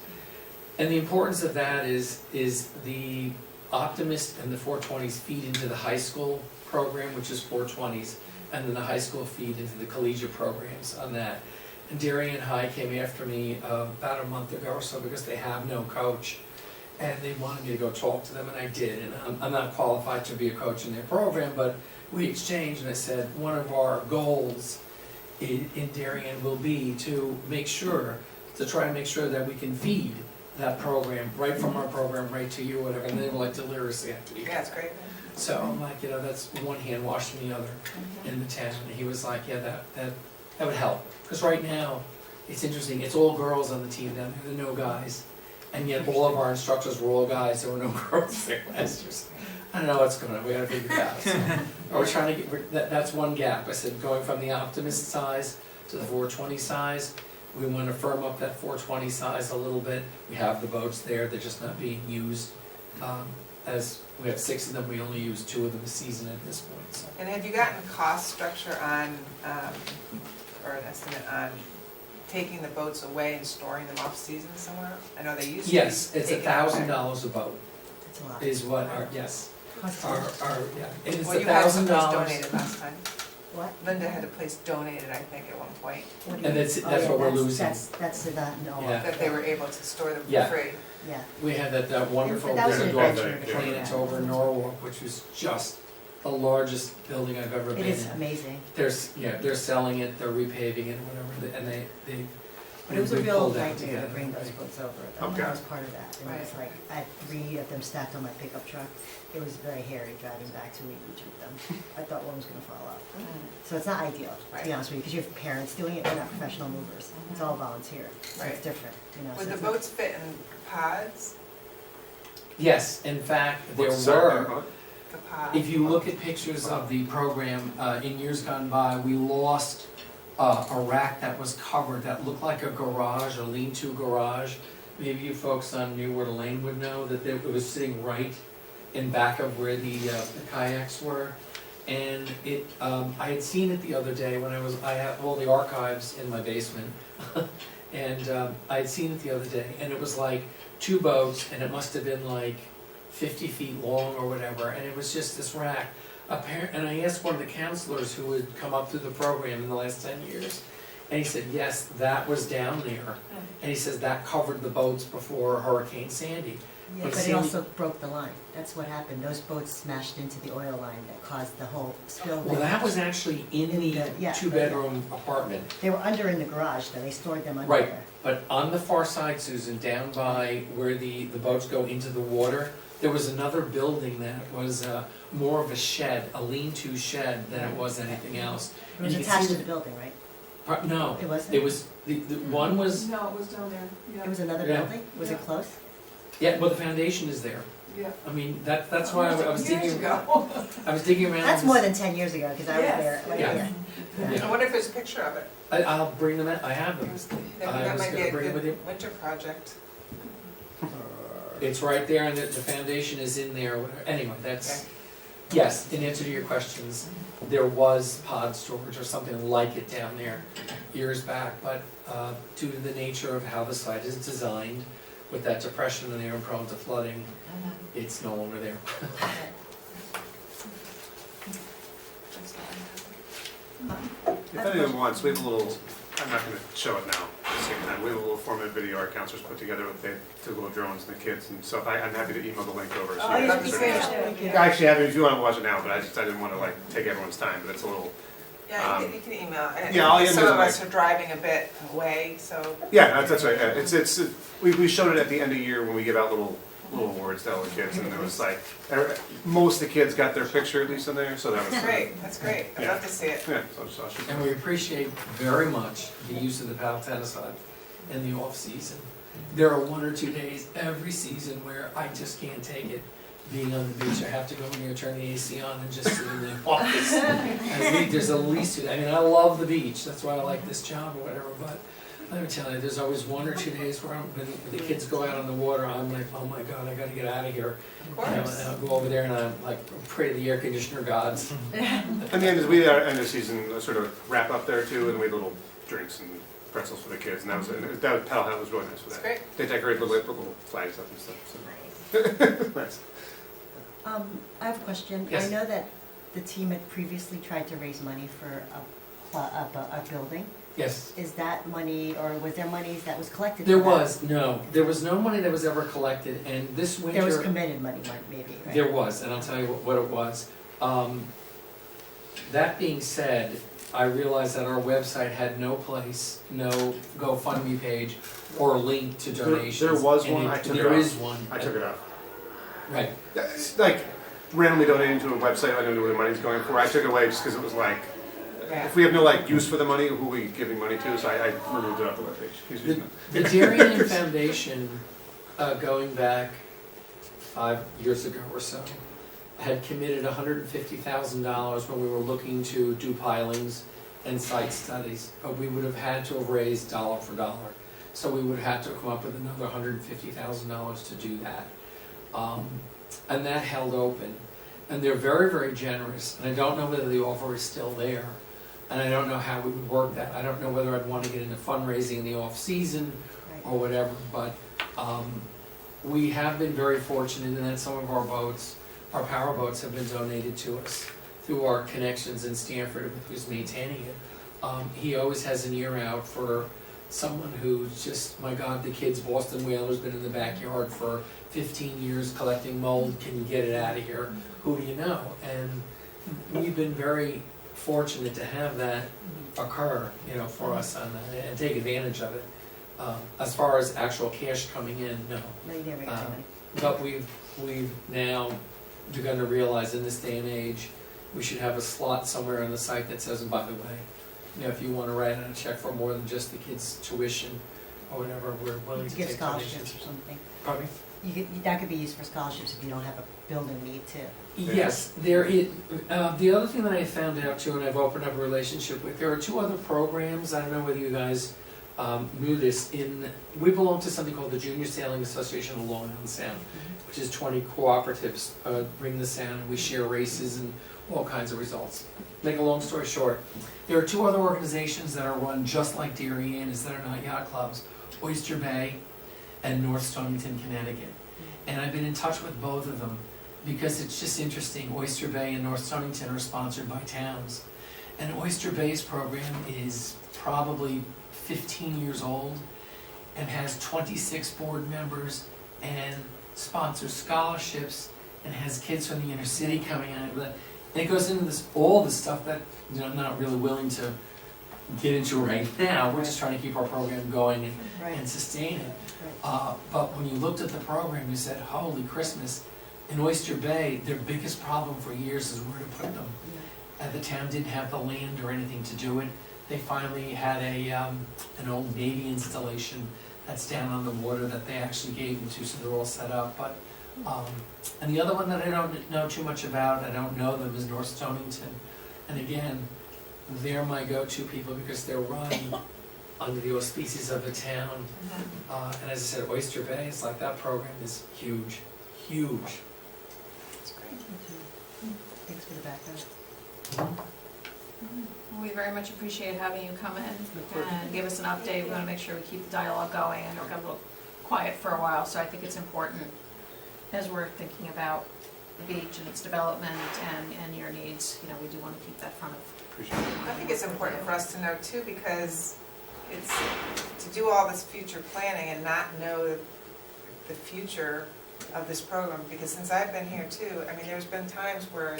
[SPEAKER 11] And the importance of that is the optimist and the 420s feed into the high school program, which is 420s, and then the high school feed into the collegiate programs on that. And Darien High came after me about a month ago or so because they have no coach. And they wanted me to go talk to them, and I did. And I'm not qualified to be a coach in their program, but we exchanged, and I said, one of our goals in Darien will be to try and make sure that we can feed that program, right from our program, right to you, whatever. And they were like deliriously after you.
[SPEAKER 2] Yeah, it's great.
[SPEAKER 11] So I'm like, you know, that's one hand washing the other in the town. And he was like, yeah, that would help. Because right now, it's interesting, it's all girls on the team down there, there are no guys. And yet all of our instructors were all guys, there were no girls there last year. So I don't know what's going on, we gotta figure it out. So we're trying to get, that's one gap. I said, going from the optimist size to the 420 size, we want to firm up that 420 size a little bit. We have the boats there, they're just not being used. As we have 6 of them, we only use 2 of them a season at this point, so.
[SPEAKER 2] And have you gotten cost structure on, or an estimate on taking the boats away and storing them off-season somewhere? I know they used to.
[SPEAKER 11] Yes, it's
[SPEAKER 2] take it out there.
[SPEAKER 11] $1,000 a boat,
[SPEAKER 5] It's a lot.
[SPEAKER 11] is what our, yes,
[SPEAKER 5] Costs a
[SPEAKER 11] our,
[SPEAKER 5] lot.
[SPEAKER 11] yeah, it is
[SPEAKER 2] Well, you had some place
[SPEAKER 11] $1,000.
[SPEAKER 2] donated last time.
[SPEAKER 5] What?
[SPEAKER 2] Linda had a place donated, I think, at one point,
[SPEAKER 5] What do
[SPEAKER 11] And
[SPEAKER 5] you-
[SPEAKER 11] that's
[SPEAKER 5] oh,
[SPEAKER 11] what we're
[SPEAKER 5] that's-
[SPEAKER 11] losing.
[SPEAKER 5] That's the, no,
[SPEAKER 11] Yeah.
[SPEAKER 2] that they were able to store them
[SPEAKER 11] Yeah.
[SPEAKER 2] for free.
[SPEAKER 5] yeah.
[SPEAKER 11] We had that wonderful
[SPEAKER 5] That was an
[SPEAKER 11] Dordrecht
[SPEAKER 5] adventure.
[SPEAKER 11] Planet over in Norwalk, which was just the largest building I've ever
[SPEAKER 5] It
[SPEAKER 11] been
[SPEAKER 5] is
[SPEAKER 11] in.
[SPEAKER 5] amazing.
[SPEAKER 11] They're selling it, they're repaving it, whatever, and they.
[SPEAKER 5] But it was a
[SPEAKER 11] we
[SPEAKER 5] real
[SPEAKER 11] pulled that
[SPEAKER 5] nightmare to
[SPEAKER 11] together,
[SPEAKER 5] bring those
[SPEAKER 11] right.
[SPEAKER 5] boats over.
[SPEAKER 9] Okay.
[SPEAKER 5] I was part of that. And it was like, I had 3 of them stacked on my pickup truck. It was very hairy driving back to Wheat Beach with them. I thought one was gonna fall off. So it's not ideal, to
[SPEAKER 2] Right.
[SPEAKER 5] be honest with you, because you have parents doing it, they're not professional movers. It's all volunteer, so
[SPEAKER 2] Right.
[SPEAKER 5] it's different, you know. so
[SPEAKER 2] Would the
[SPEAKER 5] it's not-
[SPEAKER 2] boats fit in pods?
[SPEAKER 11] Yes, in fact, there
[SPEAKER 9] What's the size of
[SPEAKER 11] were,
[SPEAKER 9] the boat?
[SPEAKER 2] The pod?
[SPEAKER 11] if you look at pictures of the program, in years gone by, we lost a rack that was covered, that looked like a garage, a lean-to garage. Maybe you folks on New Water Lane would know that it was sitting right in back of where the kayaks were. And it, I had seen it the other day when I have all the archives in my basement. And I had seen it the other day, and it was like 2 boats, and it must have been like 50 feet long or whatever, and it was just this rack. And I asked one of the counselors who had come up through the program in the last 10 years, and he said, yes, that was down there. And he says that covered the boats before Hurricane Sandy.
[SPEAKER 5] Yeah,
[SPEAKER 11] But
[SPEAKER 5] but
[SPEAKER 11] see-
[SPEAKER 5] it also broke the line. That's what happened. Those boats smashed into the oil line that caused the whole spill.
[SPEAKER 11] Well, that was actually in the
[SPEAKER 5] Yeah.
[SPEAKER 11] 2-bedroom apartment.
[SPEAKER 5] They were under in the garage, though. They stored them under
[SPEAKER 11] Right.
[SPEAKER 5] there.
[SPEAKER 11] But on the far side, Susan, down by where the boats go into the water, there was another building that was more of a shed, a lean-to shed than it was anything else.
[SPEAKER 5] It was
[SPEAKER 11] And you can
[SPEAKER 5] attached
[SPEAKER 11] see
[SPEAKER 5] to the building, right?
[SPEAKER 11] No,
[SPEAKER 5] It wasn't?
[SPEAKER 11] it was, the one was,
[SPEAKER 12] No, it was down there,
[SPEAKER 5] It was another
[SPEAKER 11] Yeah.
[SPEAKER 5] building? Was
[SPEAKER 12] Yeah.
[SPEAKER 5] it close?
[SPEAKER 11] yeah, well, the foundation is there.
[SPEAKER 2] Yeah.
[SPEAKER 11] I mean, that's why I was
[SPEAKER 2] Years
[SPEAKER 11] digging,
[SPEAKER 2] ago.
[SPEAKER 11] I was digging around.
[SPEAKER 5] That's
[SPEAKER 11] this-
[SPEAKER 5] more than 10 years ago, because I was
[SPEAKER 2] Yes.
[SPEAKER 5] there, like,
[SPEAKER 11] Yeah.
[SPEAKER 5] yeah.
[SPEAKER 2] I wonder if there's a picture of it.
[SPEAKER 11] I'll bring them in, I have them.
[SPEAKER 2] That
[SPEAKER 11] I was
[SPEAKER 2] might be
[SPEAKER 11] gonna
[SPEAKER 2] a
[SPEAKER 11] bring it with you.
[SPEAKER 2] good winter project.
[SPEAKER 11] It's right there, and the foundation is in there, whatever. Anyway, that's, yes, in answer to your questions, there was pod storage or something like it down there years back, but due to the nature of how the site is designed, with that depression in there and prone to flooding, it's no longer there.
[SPEAKER 9] If anyone wants, we have a little, I'm not gonna show it now at the same time, we have a little 4-minute video our counselors put together with the two little drones and the kids, and so I'm happy to email the link over. So
[SPEAKER 2] Oh,
[SPEAKER 9] you
[SPEAKER 2] I'd
[SPEAKER 9] guys
[SPEAKER 2] love
[SPEAKER 9] can
[SPEAKER 2] to
[SPEAKER 9] see
[SPEAKER 2] see
[SPEAKER 9] it.
[SPEAKER 2] it.
[SPEAKER 9] I actually have it if you wanna watch it now, but I didn't wanna like take everyone's time, but it's a little,
[SPEAKER 2] Yeah, you can email. And
[SPEAKER 9] yeah, I'll
[SPEAKER 2] some
[SPEAKER 9] email
[SPEAKER 2] of
[SPEAKER 9] it.
[SPEAKER 2] us are driving a bit away, so.
[SPEAKER 9] yeah, that's right, yeah, we showed it at the end of the year when we give out little awards to all the kids, and it was like, most of the kids got their picture at least in there, so that was.
[SPEAKER 2] That's great, that's great. I'd
[SPEAKER 9] Yeah.
[SPEAKER 2] love to see it.
[SPEAKER 9] Yeah, so I'll shoot
[SPEAKER 11] And we appreciate very much the use of the paddle tennis hut in the off-season. There are 1 or 2 days every season where I just can't take it being on the beach. I have to go in there, turn the AC on, and just sit in the office. There's at least 2, I mean, I love the beach, that's why I like this job or whatever, but let me tell you, there's always 1 or 2 days where when the kids go out on the water, I'm like, oh my God, I gotta get out of here.
[SPEAKER 2] Of
[SPEAKER 11] And
[SPEAKER 2] course.
[SPEAKER 11] I'll go over there and I'm like, pray to the air conditioner gods.
[SPEAKER 9] And the end is we had our end of season sort of wrap up there too, and we had little drinks and pretzels for the kids, and that paddle hat was really nice for
[SPEAKER 2] It's
[SPEAKER 9] that.
[SPEAKER 2] great.
[SPEAKER 9] They decorated little flags up and stuff. So. Nice.
[SPEAKER 5] I have a question.
[SPEAKER 11] Yes.
[SPEAKER 5] I know that the team had previously tried to raise money for a building.
[SPEAKER 11] Yes.
[SPEAKER 5] Is that money, or was there money that was collected?
[SPEAKER 11] There
[SPEAKER 5] for that?
[SPEAKER 11] was, no, there was no money that was ever collected, and this winter.
[SPEAKER 5] There was committed money, maybe, right?
[SPEAKER 11] There was, and I'll tell you what it was. That being said, I realized that our website had no place, no GoFundMe page, or link to donations.
[SPEAKER 9] there was
[SPEAKER 11] and
[SPEAKER 9] one, I took it
[SPEAKER 11] There
[SPEAKER 9] off.
[SPEAKER 11] is one.
[SPEAKER 9] I took it off.
[SPEAKER 11] Right,
[SPEAKER 9] It's like randomly donating to a website, I don't know where the money's going for. I took it away just because it was like,
[SPEAKER 2] Yeah.
[SPEAKER 9] if we have no like use for the money, who are we giving money to? So I removed it off the webpage. He's using it.
[SPEAKER 11] the Darien Foundation, going back 5 years ago or so, had committed $150,000 when we were looking to do pilings and site studies, but we would have had to have raised dollar for dollar. So we would have to come up with another $150,000 to do that. And that held open. And they're very, very generous, and I don't know whether the offer is still there. And I don't know how we would work that. I don't know whether I'd want to get into fundraising in the off-season
[SPEAKER 5] Right.
[SPEAKER 11] or whatever, but we have been very fortunate in that some of our boats, our power boats, have been donated to us through our connections in Stanford, who's maintaining it. He always has an ear out for someone who's just, my God, the kid's Boston Whaler's been in the backyard for 15 years collecting mold, can you get it out of here? Who do you know? And we've been very fortunate to have that occur, for us and take advantage of it. As far as actual cash coming in, no.
[SPEAKER 5] No, you never got money.
[SPEAKER 11] But we've now begun to realize in this day and age, we should have a slot somewhere on the site that says, and by the way, if you want to write out a check for more than just the kids' tuition or whatever, we're willing to
[SPEAKER 5] Give
[SPEAKER 11] take
[SPEAKER 5] scholarships
[SPEAKER 11] donations.
[SPEAKER 5] or something.
[SPEAKER 11] Pardon me?
[SPEAKER 5] That could be used for scholarships if you don't have a building need to.
[SPEAKER 11] Yes, there is. The other thing that I found out too, and I've opened up a relationship with, there are 2 other programs. I don't know whether you guys knew this. We belong to something called the Junior Sailing Association of Long Island Sound, which is 20 cooperatives bring the sound, and we share races and all kinds of results. Make a long story short, there are 2 other organizations that are run just like Darien, that are not yacht clubs: Oyster Bay and North Stonington, Connecticut. And I've been in touch with both of them because it's just interesting. Oyster Bay and North Stonington are sponsored by towns. And Oyster Bay's program is probably 15 years old and has 26 board members and sponsors scholarships and has kids from the inner city coming out of that. And it goes into all this stuff that I'm not really willing to get into right now. We're just trying to keep our program going and sustain it. But when you looked at the program, you said, holy Christmas, in Oyster Bay, their biggest problem for years is where to put them. And the town didn't have the land or anything to do it. They finally had an old Navy installation that's down on the water that they actually gave them to, so they're all set up. But And the other one that I don't know too much about, I don't know them, is North Stonington. And again, they're my go-to people because they're run under the auspices of the town. And as I said, Oyster Bay, it's like that program is huge, huge.
[SPEAKER 2] That's great.
[SPEAKER 5] Thanks for the background.
[SPEAKER 1] We very much appreciate having you come in and give us an update. We want to make sure we keep the dialogue going. I know it got a little quiet for a while, so I think it's important as we're thinking about the beach and its development and your needs. You know, we do want to keep that front of.
[SPEAKER 9] Appreciate it.
[SPEAKER 2] I think it's important for us to know too, because it's, to do all this future planning and not know the future of this program, because since I've been here too, I mean, there's been times where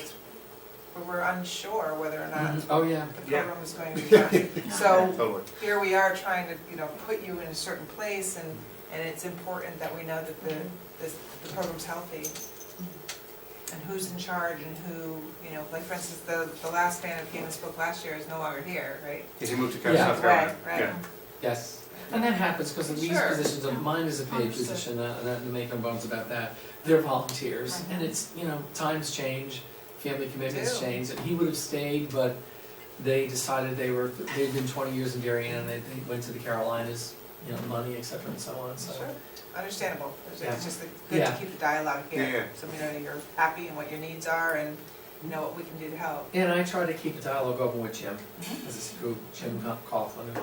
[SPEAKER 2] we're unsure whether or not
[SPEAKER 11] Oh, yeah.
[SPEAKER 2] the program is going to be done. So
[SPEAKER 9] Totally.
[SPEAKER 2] here we are trying to, you know, put you in a certain place, and it's important that we know that the program's healthy. And who's in charge and who, you know, like for instance, the last man who came and spoke last year is no longer here, right?
[SPEAKER 9] He moved to
[SPEAKER 11] Yeah.
[SPEAKER 9] South Carolina.
[SPEAKER 2] Right.
[SPEAKER 9] Yeah.
[SPEAKER 11] Yes, and that happens because of these
[SPEAKER 2] Sure.
[SPEAKER 11] positions, mine is a paid
[SPEAKER 1] Understood.
[SPEAKER 11] position, and make no bones about that. They're volunteers, and it's, you know, times change, family commitments
[SPEAKER 2] Do.
[SPEAKER 11] change, and he would have stayed, but they decided they'd been 20 years in Darien, and they went to the Carolinas, you know, money, et cetera, and so on, so.
[SPEAKER 2] Sure, understandable. It's
[SPEAKER 11] Yeah.
[SPEAKER 2] just good
[SPEAKER 11] Yeah.
[SPEAKER 2] to keep the dialogue
[SPEAKER 9] Yeah, yeah.
[SPEAKER 2] here, so we know you're happy and what your needs are, and you know what we can do to help.
[SPEAKER 11] And I try to keep the dialogue open with Jim, as is who, Jim Coughlin, who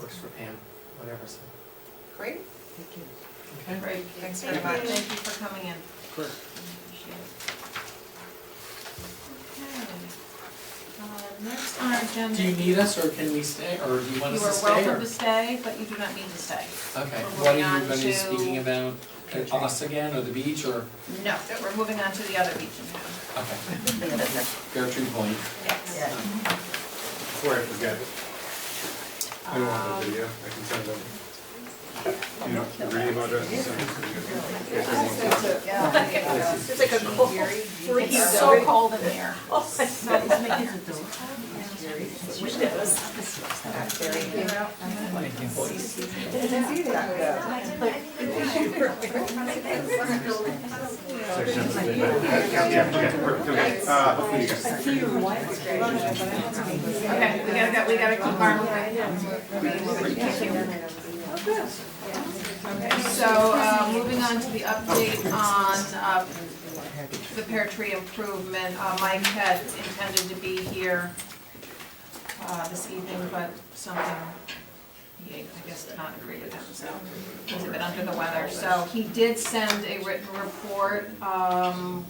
[SPEAKER 11] works for Pam, whatever, so,
[SPEAKER 2] Great,
[SPEAKER 5] Thank you.
[SPEAKER 11] okay?
[SPEAKER 1] Great.
[SPEAKER 2] thanks very much.
[SPEAKER 1] Thank you for coming in.
[SPEAKER 3] Of course.
[SPEAKER 1] Appreciate it. Okay. Next on our agenda.
[SPEAKER 11] Do you need us, or can we stay, or do you want us
[SPEAKER 1] You
[SPEAKER 11] to
[SPEAKER 1] are
[SPEAKER 11] stay, or?
[SPEAKER 1] welcome to stay, but you do not need to stay.
[SPEAKER 11] Okay,
[SPEAKER 1] We're
[SPEAKER 11] what are
[SPEAKER 1] moving
[SPEAKER 11] you
[SPEAKER 1] on
[SPEAKER 11] going to be
[SPEAKER 1] to-
[SPEAKER 11] speaking about, us again, or the beach, or,
[SPEAKER 1] No, we're moving on to the other beach in town.
[SPEAKER 11] okay. Gertrude Point.
[SPEAKER 1] Yes.
[SPEAKER 9] Before I forget, I don't want the video, I can send them. You know, the email address and send it to you.
[SPEAKER 6] It's like a cold freeze.
[SPEAKER 1] It's so cold in here.
[SPEAKER 9] Yeah, okay, perfect, okay. Hopefully you guys.
[SPEAKER 1] Okay, we gotta keep our moving. Okay, so, moving on to the update on, the pear tree improvement. Mike had intended to be here, this evening, but something, he, I guess, did not agree with him, so he's a bit under the weather. So he did send a written report,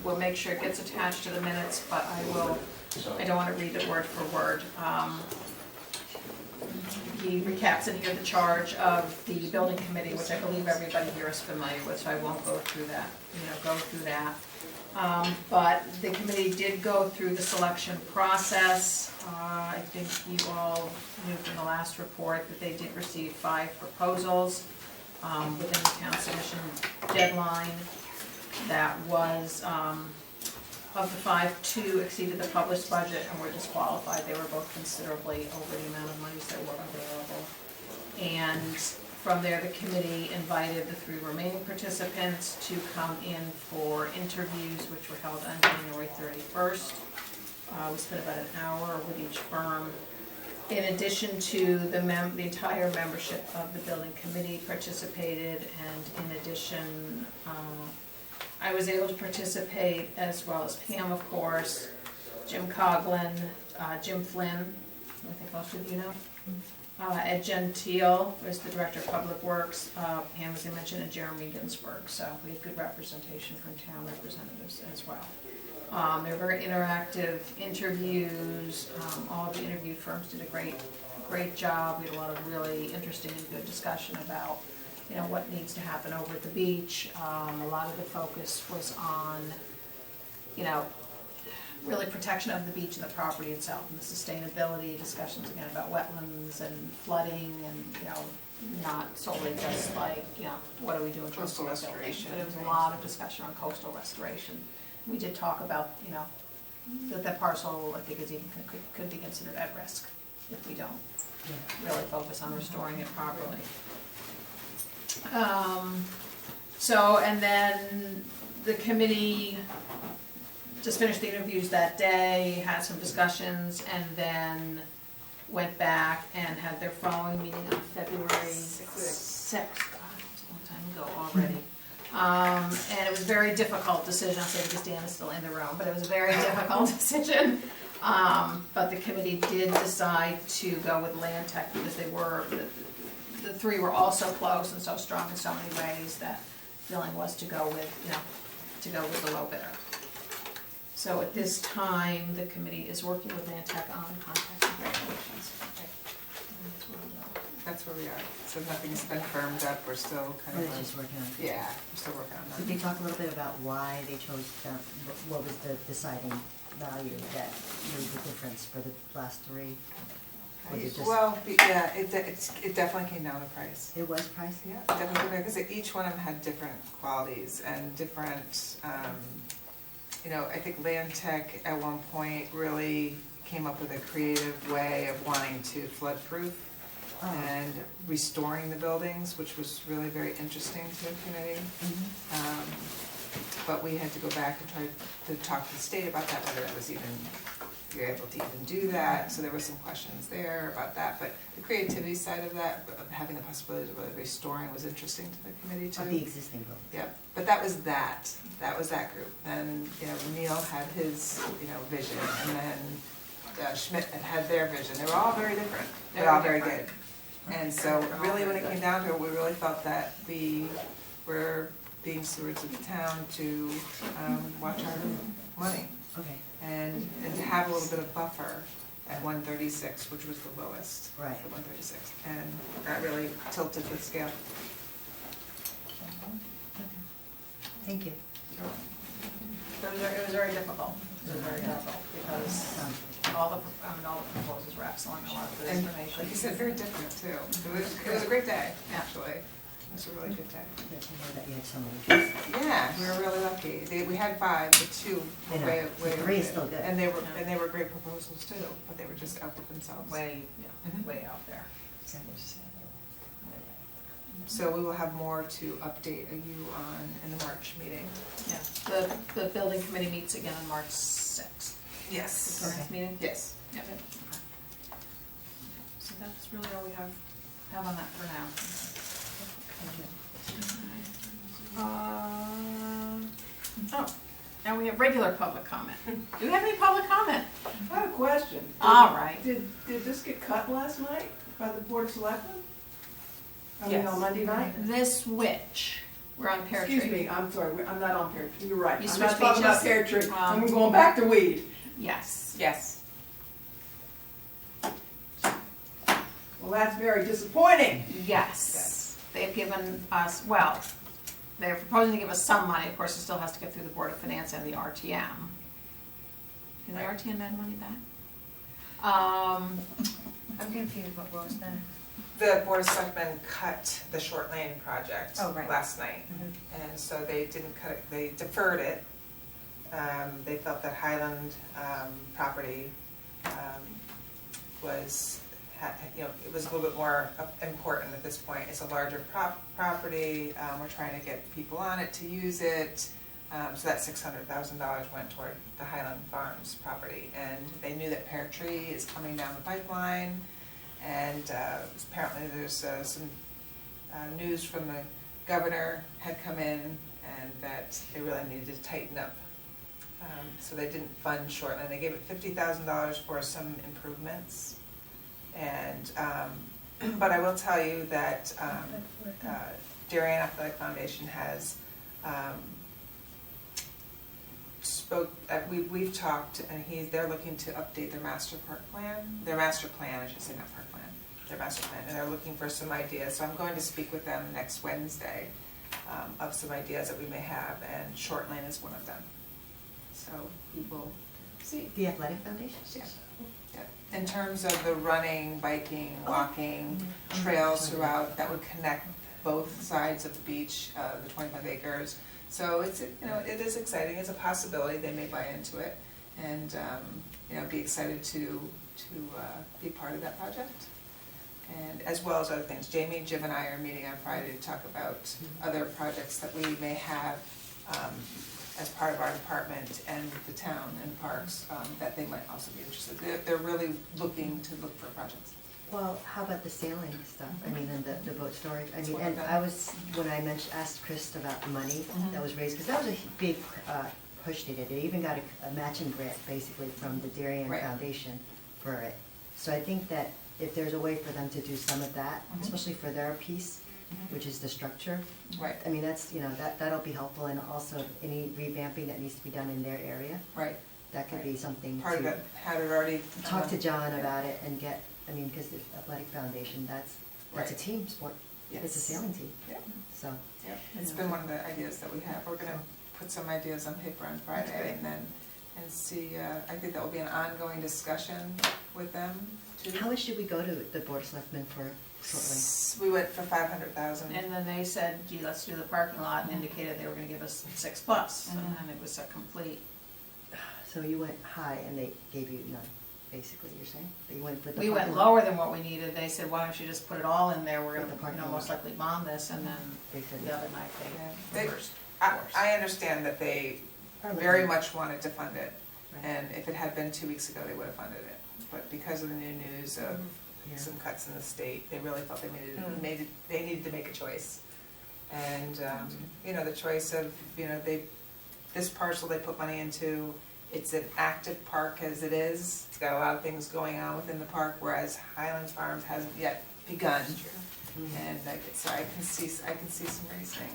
[SPEAKER 1] we'll make sure it gets attached to the minutes, but I don't wanna read it word for word. He recaps in here the charge of the building committee, which I believe everybody here is familiar with, so I won't go through that, But the committee did go through the selection process. I think you all knew from the last report that they did receive 5 proposals within the town submission deadline. That was, of the 5, 2 exceeded the published budget and were disqualified. They were both considerably over the amount of monies that were available. And from there, the committee invited the 3 remaining participants to come in for interviews, which were held on January 31st. We spent about an hour with each firm. In addition to the entire membership of the building committee participated, and in addition, I was able to participate, as well as Pam, of course, Jim Coughlin, Jim Flynn, I think most of you know, Ed Gentile was the Director of Public Works, Pam, as I mentioned, and Jeremy Ginsburg, so we had good representation from town representatives as well. They were very interactive interviews, all of the interview firms did a great job. We had a lot of really interesting and good discussion about what needs to happen over at the beach. A lot of the focus was on, really protection of the beach and the property itself, and the sustainability discussions again about wetlands and flooding, and not solely just like what are we doing coastal restoration. But it was a lot of discussion on coastal restoration. We did talk about that parcel I think is even could be considered at risk if we don't really focus on restoring it properly. And then the committee just finished the interviews that day, had some discussions, and then went back and had their following meeting on February 6th. God, it was a long time ago already. And it was a very difficult decision, I'll say because Dan is still in the room, but it was a very difficult decision. But the committee did decide to go with Land Tech because they were, the three were all so close and so strong in so many ways that feeling was to go with, you know, to go with the low bidder. So at this time, the committee is working with Land Tech on contract negotiations.
[SPEAKER 2] That's where we are. So nothing's been firmed up, we're still kind
[SPEAKER 5] We're
[SPEAKER 2] of,
[SPEAKER 5] just working on it.
[SPEAKER 2] yeah, we're still working on
[SPEAKER 5] Could
[SPEAKER 2] that.
[SPEAKER 5] you talk a little bit about why they chose that, what was the deciding value that made the difference for the last three? Was it just,
[SPEAKER 2] Well, yeah, it definitely came down to price.
[SPEAKER 5] it was price?
[SPEAKER 2] Yeah, definitely, because each one of them had different qualities and different, you know, I think Land Tech at one point really came up with a creative way of wanting to flood-proof
[SPEAKER 5] Oh.
[SPEAKER 2] and restoring the buildings, which was really very interesting to the committee. But we had to go back and try to talk to the state about that, whether it was even, you're able to even do that. So there were some questions there about that. But the creativity side of that, of having the possibility of restoring was interesting to the committee too.
[SPEAKER 5] Of the existing building?
[SPEAKER 2] Yeah, but that was that group. Then, you know, Neil had his, you know, vision, and then Schmidt had their vision. They were all very different, but all very good. And so really when it came down to it, we really felt that we were being stewards of the town to watch our money
[SPEAKER 5] Okay,
[SPEAKER 2] and to have a little bit of buffer at 136, which was the lowest.
[SPEAKER 5] right.
[SPEAKER 2] At 136, and that really tilted the scale.
[SPEAKER 5] Thank you.
[SPEAKER 1] It was very difficult. It was very difficult because all the proposals were excellent, a lot of the
[SPEAKER 2] And
[SPEAKER 1] information.
[SPEAKER 2] like you said, very different too. It was a great day, actually. It was a really good day.
[SPEAKER 5] Good to know that you had so many choices.
[SPEAKER 2] Yeah, we were really lucky. We had 5, but 2
[SPEAKER 5] I know.
[SPEAKER 2] were way.
[SPEAKER 5] 3 is still good.
[SPEAKER 2] And they were great proposals too, but they were just out with themselves.
[SPEAKER 1] Way,
[SPEAKER 2] Mhm.
[SPEAKER 1] way out there.
[SPEAKER 2] So we will have more to update you on in the March meeting.
[SPEAKER 1] Yeah, the building committee meets again on March 6th.
[SPEAKER 2] Yes.
[SPEAKER 1] The next meeting?
[SPEAKER 2] Yes.
[SPEAKER 1] Yep. Okay. So that's really all we have on that for now. Oh, now we have regular public comment. Do we have any public comment?
[SPEAKER 12] I have a question.
[SPEAKER 1] All right.
[SPEAKER 12] Did this get cut last night by the Board of Selectmen? I mean,
[SPEAKER 2] Yes.
[SPEAKER 12] on Monday night?
[SPEAKER 1] This which, we're on Pear Tree.
[SPEAKER 12] Excuse me, I'm sorry, I'm not on Pear Tree, you're right.
[SPEAKER 1] You
[SPEAKER 12] I'm
[SPEAKER 1] switched
[SPEAKER 12] not talking about
[SPEAKER 1] beaches?
[SPEAKER 12] Pear Tree, I'm
[SPEAKER 1] Um,
[SPEAKER 12] going back to weed.
[SPEAKER 1] Yes.
[SPEAKER 2] Yes.
[SPEAKER 12] Well, that's very disappointing.
[SPEAKER 1] Yes. They've given us, well, they're proposing to give us some money. Of course, it still has to get through the Board of Finance and the RTM. Can the RTM add money back?
[SPEAKER 5] I'm confused, what was that?
[SPEAKER 2] The Board of Selectmen cut the Short Lane project
[SPEAKER 5] Oh, right.
[SPEAKER 2] last night. And so they didn't cut it, they deferred it. They felt that Highland property was, you know, it was a little bit more important at this point. It's a larger property, we're trying to get people on it to use it. So that $600,000 went toward the Highland Farms property. And they knew that Pear Tree is coming down the pipeline. And apparently there's some news from the governor had come in and that they really needed to tighten up. So they didn't fund Shortland. They gave it $50,000 for some improvements. And, but I will tell you that Darien Athletic Foundation has we've talked, and they're looking to update their master plan, I should say, not park plan, their master plan, and they're looking for some ideas. So I'm going to speak with them next Wednesday of some ideas that we may have, and Short Lane is one of them. So we will see.
[SPEAKER 5] The Athletic Foundation?
[SPEAKER 2] Yeah. In terms of the running, biking, walking, trails throughout, that would connect both sides of the beach, the 25 acres. So it's, you know, it is exciting, it's a possibility, they may buy into it, and, you know, be excited to be part of that project. And as well as other things. Jamie, Jim and I are meeting on Friday to talk about other projects that we may have as part of our department and the town and parks, that they might also be interested. They're really looking for projects.
[SPEAKER 5] Well, how about the sailing stuff? I mean, and the boat storage, I
[SPEAKER 2] That's
[SPEAKER 5] mean,
[SPEAKER 2] what
[SPEAKER 5] and
[SPEAKER 2] I've
[SPEAKER 5] I was, when I asked Chris about the money that was raised, because that was a big push they did. They even got a matching grant, basically, from the Darien
[SPEAKER 2] Right.
[SPEAKER 5] Foundation for it. So I think that if there's a way for them to do some of that, especially for their piece, which is the structure,
[SPEAKER 2] Right,
[SPEAKER 5] I mean, that's, that'll be helpful, and also any revamping that needs to be done in their area,
[SPEAKER 2] right.
[SPEAKER 5] that could be something
[SPEAKER 2] Part of
[SPEAKER 5] to
[SPEAKER 2] it, had it already.
[SPEAKER 5] talk to John
[SPEAKER 2] yeah.
[SPEAKER 5] about it and get, I mean, because the athletic foundation, that's a
[SPEAKER 2] Right.
[SPEAKER 5] team sport. It's a
[SPEAKER 2] Yes.
[SPEAKER 5] sailing team,
[SPEAKER 2] Yep.
[SPEAKER 5] so.
[SPEAKER 2] Yep, it's been one of the ideas that we have. We're gonna put some ideas on paper on Friday and then, and see, I think that will be an ongoing discussion with them too.
[SPEAKER 5] How much did we go to the Board of Selectmen for shortly?
[SPEAKER 2] We went for 500,000.
[SPEAKER 1] And then they said, gee, let's do the parking lot, and indicated they were gonna give us $6, and then it was a complete,
[SPEAKER 5] So you went high and they gave you none, basically, you're saying? That you went with the
[SPEAKER 1] we went
[SPEAKER 5] parking lot?
[SPEAKER 1] lower than what we needed. They said, why don't you just put it all in there, we're
[SPEAKER 5] With the
[SPEAKER 1] gonna,
[SPEAKER 5] parking
[SPEAKER 1] most
[SPEAKER 5] lot.
[SPEAKER 1] likely bond this, and then
[SPEAKER 5] They said
[SPEAKER 1] the other night
[SPEAKER 2] Yeah.
[SPEAKER 1] they
[SPEAKER 2] They-
[SPEAKER 1] reversed
[SPEAKER 2] I
[SPEAKER 1] course.
[SPEAKER 2] understand that they
[SPEAKER 5] Probably
[SPEAKER 2] very
[SPEAKER 5] not.
[SPEAKER 2] much wanted to fund it,
[SPEAKER 5] Right.
[SPEAKER 2] and if it had been 2 weeks ago, they would have funded it. But because of the new news of
[SPEAKER 5] Yeah.
[SPEAKER 2] some cuts in the state, they really felt they
[SPEAKER 1] Mm.
[SPEAKER 2] needed to make a choice. And, the choice of, this parcel they put money into, it's an active park as it is. It's got a lot of things going on within the park, whereas Highland Farms hasn't yet begun. And so I can see some reasoning.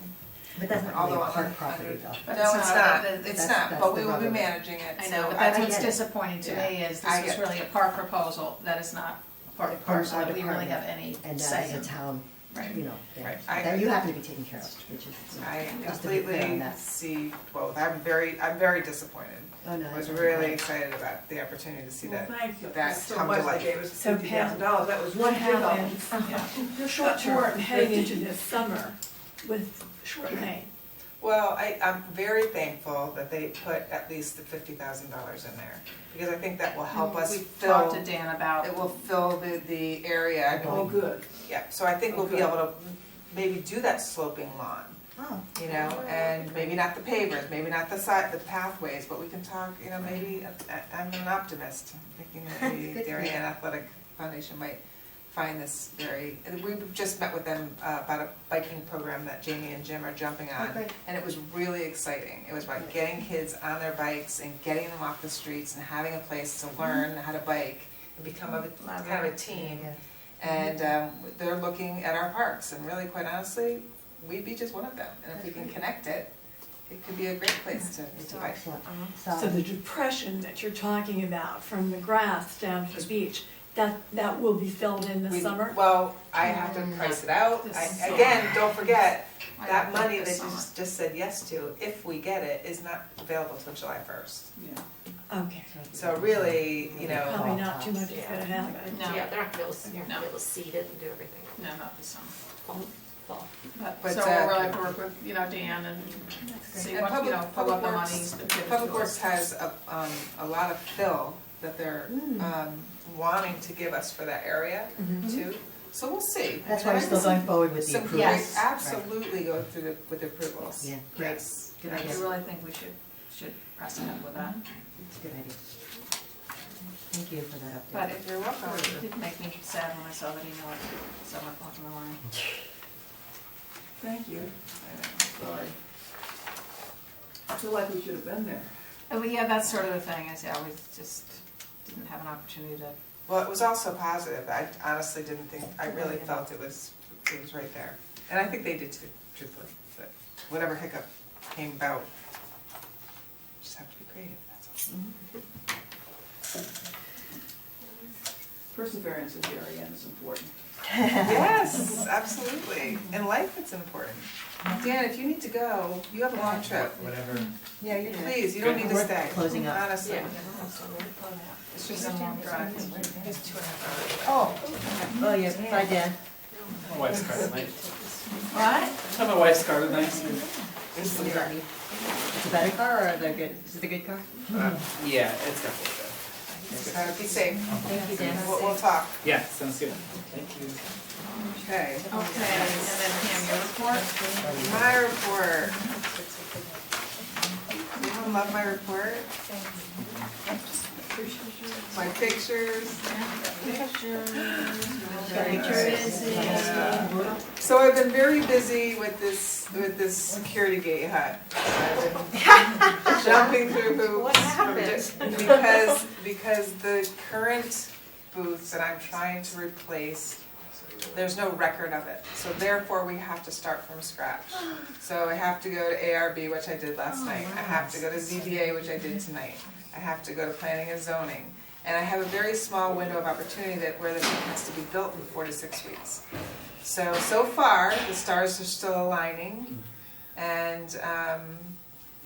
[SPEAKER 5] But that's not really a
[SPEAKER 2] Although
[SPEAKER 5] park
[SPEAKER 2] under-
[SPEAKER 5] property though.
[SPEAKER 1] But
[SPEAKER 2] No, it's not,
[SPEAKER 1] It's
[SPEAKER 2] it's
[SPEAKER 5] That's-
[SPEAKER 2] not,
[SPEAKER 5] that's
[SPEAKER 2] but
[SPEAKER 5] the
[SPEAKER 2] we will be
[SPEAKER 5] rubber.
[SPEAKER 2] managing it.
[SPEAKER 1] I
[SPEAKER 2] so
[SPEAKER 1] know, but that's
[SPEAKER 5] I
[SPEAKER 1] what's
[SPEAKER 5] get it.
[SPEAKER 1] disappointing to me, is
[SPEAKER 2] I
[SPEAKER 1] this was
[SPEAKER 2] get it.
[SPEAKER 1] really a park proposal, that is not part of the
[SPEAKER 5] Part of
[SPEAKER 1] parcel,
[SPEAKER 5] our
[SPEAKER 1] that we really have
[SPEAKER 5] department.
[SPEAKER 1] any
[SPEAKER 5] And
[SPEAKER 1] say
[SPEAKER 5] that
[SPEAKER 1] in.
[SPEAKER 5] is a town,
[SPEAKER 1] Right.
[SPEAKER 5] thing,
[SPEAKER 2] Right.
[SPEAKER 5] that you happen to be taking care of, which is.
[SPEAKER 2] I
[SPEAKER 5] just to be clear on
[SPEAKER 2] completely
[SPEAKER 5] that.
[SPEAKER 2] see both. I'm very disappointed.
[SPEAKER 5] Oh, no.
[SPEAKER 2] I was really excited about the opportunity to see
[SPEAKER 12] Well,
[SPEAKER 2] that.
[SPEAKER 12] thank you.
[SPEAKER 2] that
[SPEAKER 12] So
[SPEAKER 2] come to
[SPEAKER 12] much they
[SPEAKER 2] life.
[SPEAKER 12] gave us
[SPEAKER 4] So
[SPEAKER 12] $50,000, that was
[SPEAKER 4] What
[SPEAKER 12] one big
[SPEAKER 4] happens,
[SPEAKER 12] help.
[SPEAKER 4] short term, heading into this summer with Short Lane?
[SPEAKER 2] Well, I'm very thankful that they put at least the $50,000 in there, because I think that will help us
[SPEAKER 1] We talked to
[SPEAKER 2] fill,
[SPEAKER 1] Dan about,
[SPEAKER 2] it will fill the area. I mean,
[SPEAKER 12] Oh, good.
[SPEAKER 2] yeah, so I think we'll be
[SPEAKER 12] Okay.
[SPEAKER 2] able to maybe do that sloping lawn.
[SPEAKER 5] Oh,
[SPEAKER 2] And maybe not the pavers, maybe not the pathways, but we can talk, maybe, I'm an optimist, thinking that the
[SPEAKER 5] Good for
[SPEAKER 2] Darien
[SPEAKER 5] you.
[SPEAKER 2] Athletic Foundation might find this we just met with them about a biking program that Jamie and Jim are jumping on,
[SPEAKER 5] great.
[SPEAKER 2] and it was really exciting. It was about getting kids on their bikes and getting them off the streets and having a place to learn how to bike and become kind of a team.
[SPEAKER 5] yeah.
[SPEAKER 2] And they're looking at our parks, and really, quite honestly, Weed Beach is one of them. And if we can connect it, it could be a great place to bike.
[SPEAKER 5] Excellent.
[SPEAKER 4] So the depression that you're talking about, from the grass down to the beach, that will be filled in this
[SPEAKER 2] We-
[SPEAKER 4] summer?
[SPEAKER 2] Well, I have to price it out.
[SPEAKER 1] This
[SPEAKER 2] Again, don't forget,
[SPEAKER 1] I
[SPEAKER 2] that
[SPEAKER 1] think
[SPEAKER 2] money that
[SPEAKER 1] this
[SPEAKER 2] you
[SPEAKER 1] summer.
[SPEAKER 2] just said yes to, if we get it, is not available until July 1st.
[SPEAKER 4] Okay,
[SPEAKER 2] So really,
[SPEAKER 4] probably not too much is gonna happen.
[SPEAKER 1] No.
[SPEAKER 6] Yeah, they're not gonna be able to, you're not
[SPEAKER 1] No.
[SPEAKER 6] gonna be able to seed it and do everything.
[SPEAKER 1] no, not this summer.
[SPEAKER 6] Fall.
[SPEAKER 2] But,
[SPEAKER 1] So we'll really have to work with, Dan and see
[SPEAKER 2] And
[SPEAKER 1] what,
[SPEAKER 2] Public-
[SPEAKER 1] pull
[SPEAKER 2] Public
[SPEAKER 1] up the
[SPEAKER 2] Works-
[SPEAKER 1] monies. that give it
[SPEAKER 2] Public
[SPEAKER 1] to
[SPEAKER 2] Works
[SPEAKER 1] us.
[SPEAKER 2] has a lot of fill that they're wanting to give us for that area too. So we'll see.
[SPEAKER 5] That's why we're still going forward with the
[SPEAKER 2] Some
[SPEAKER 5] approvals.
[SPEAKER 1] Yes.
[SPEAKER 2] absolutely go through with the approvals.
[SPEAKER 5] Yeah, great.
[SPEAKER 2] Yes.
[SPEAKER 5] Good
[SPEAKER 1] I
[SPEAKER 5] idea.
[SPEAKER 1] really think we should press ahead with that.
[SPEAKER 5] It's a good idea. Thank you for that update.
[SPEAKER 1] But it
[SPEAKER 2] You're welcome.
[SPEAKER 1] did make me sad when I saw that email at 7 o'clock in the morning.
[SPEAKER 12] Thank you. Sorry. I feel like we should have been there.
[SPEAKER 1] Oh, well, yeah, that's sort of the thing, is, we just didn't have an opportunity to.
[SPEAKER 2] Well, it was also positive. I honestly didn't think, I really felt it was right there. And I think they did too, truthfully. But whatever hiccup came about, just have to be creative, that's all.
[SPEAKER 12] Perseverance in Darien is important.
[SPEAKER 2] Yes, absolutely. In life, it's important. Dan, if you need to go, you have a long trip.
[SPEAKER 3] Whatever.
[SPEAKER 5] Yeah, you're good.
[SPEAKER 2] Please, you don't need to
[SPEAKER 5] We're
[SPEAKER 2] stay.
[SPEAKER 5] closing up.
[SPEAKER 2] Honestly.
[SPEAKER 6] Yeah.
[SPEAKER 2] It's just a long drive. It's 2.5 hours.
[SPEAKER 5] Oh, yeah, bye, Dan.
[SPEAKER 3] My wife's car tonight.
[SPEAKER 1] What?
[SPEAKER 3] I have my wife's car tonight.
[SPEAKER 5] It's a better car or the good, is it a good car?
[SPEAKER 3] Yeah, it's definitely good.
[SPEAKER 2] Be safe.
[SPEAKER 5] Thank you, Dan.
[SPEAKER 2] We'll talk.
[SPEAKER 3] Yeah, sounds good. Thank you.
[SPEAKER 2] Okay.
[SPEAKER 1] Okay, and then Pam, your report?
[SPEAKER 2] My report. love my report? My pictures. So I've been very busy with this security gate hut. I've been jumping through hoops.
[SPEAKER 6] What happened?
[SPEAKER 2] Because the current booths that I'm trying to replace, there's no record of it. So therefore, we have to start from scratch. So I have to go to ARB, which I did last night. I have to go to ZBA, which I did tonight. I have to go to planning and zoning. And I have a very small window of opportunity where the thing has to be built in 4 to 6 weeks. So far, the stars are still aligning. And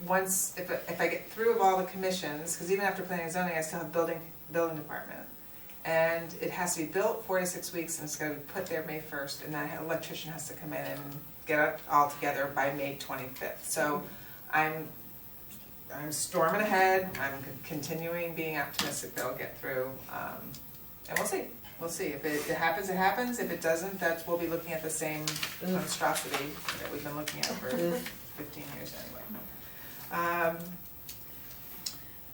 [SPEAKER 2] once, if I get through of all the commissions, because even after planning and zoning, I still have building department. And it has to be built 4 to 6 weeks, and it's going to be put there May 1st, and that electrician has to come in and get it all together by May 25th. So I'm storming ahead. I'm continuing being optimistic that I'll get through, and we'll see. We'll see. If it happens, it happens. If it doesn't, we'll be looking at the same monstrosity that we've been looking at for 15 years anyway.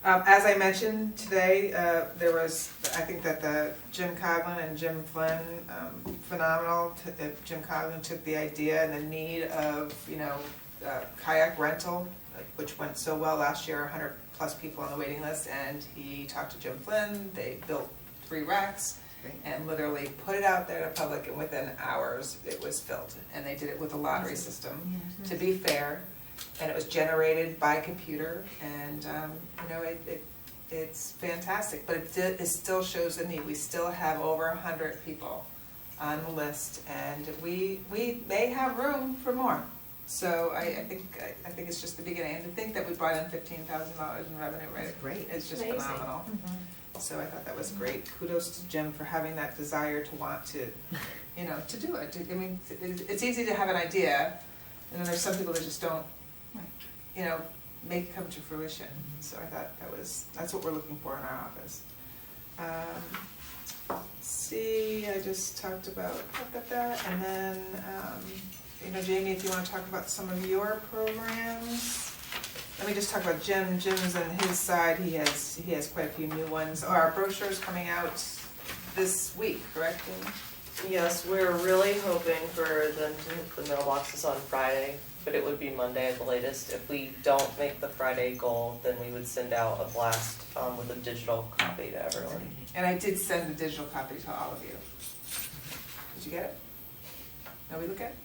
[SPEAKER 2] As I mentioned today, there was, I think that the Jim Coughlin and Jim Flynn, phenomenal. Jim Coughlin took the idea and the need of, kayak rental, which went so well last year, 100 plus people on the waiting list, and he talked to Jim Flynn. They built 3 racks and literally put it out there to public, and within hours it was filled. And they did it with a lottery system, to be fair. And it was generated by computer, and it's fantastic. But it still shows the need. We still have over 100 people on the list, and we may have room for more. So I think it's just the beginning. And to think that we brought in $15,000 in revenue, right?
[SPEAKER 5] That's great.
[SPEAKER 2] It's just
[SPEAKER 6] Amazing.
[SPEAKER 2] phenomenal. So I thought that was great. Kudos to Jim for having that desire to want to, to do it. I mean, it's easy to have an idea, and then there's some people that just don't, make it come to fruition. So I thought that's what we're looking for in our office. See, I just talked about that, and then, Jamie, if you want to talk about some of your programs. Let me just talk about Jim. Jim's on his side. He has quite a few new ones. Our brochure is coming out this week, correct, Jim?
[SPEAKER 13] Yes, we're really hoping for them to hit the mailboxes on Friday, but it would be Monday at the latest. If we don't make the Friday goal, then we would send out a blast with a digital copy to everyone.
[SPEAKER 2] And I did send the digital copy to all of you. Did you get it? Nobody look at it?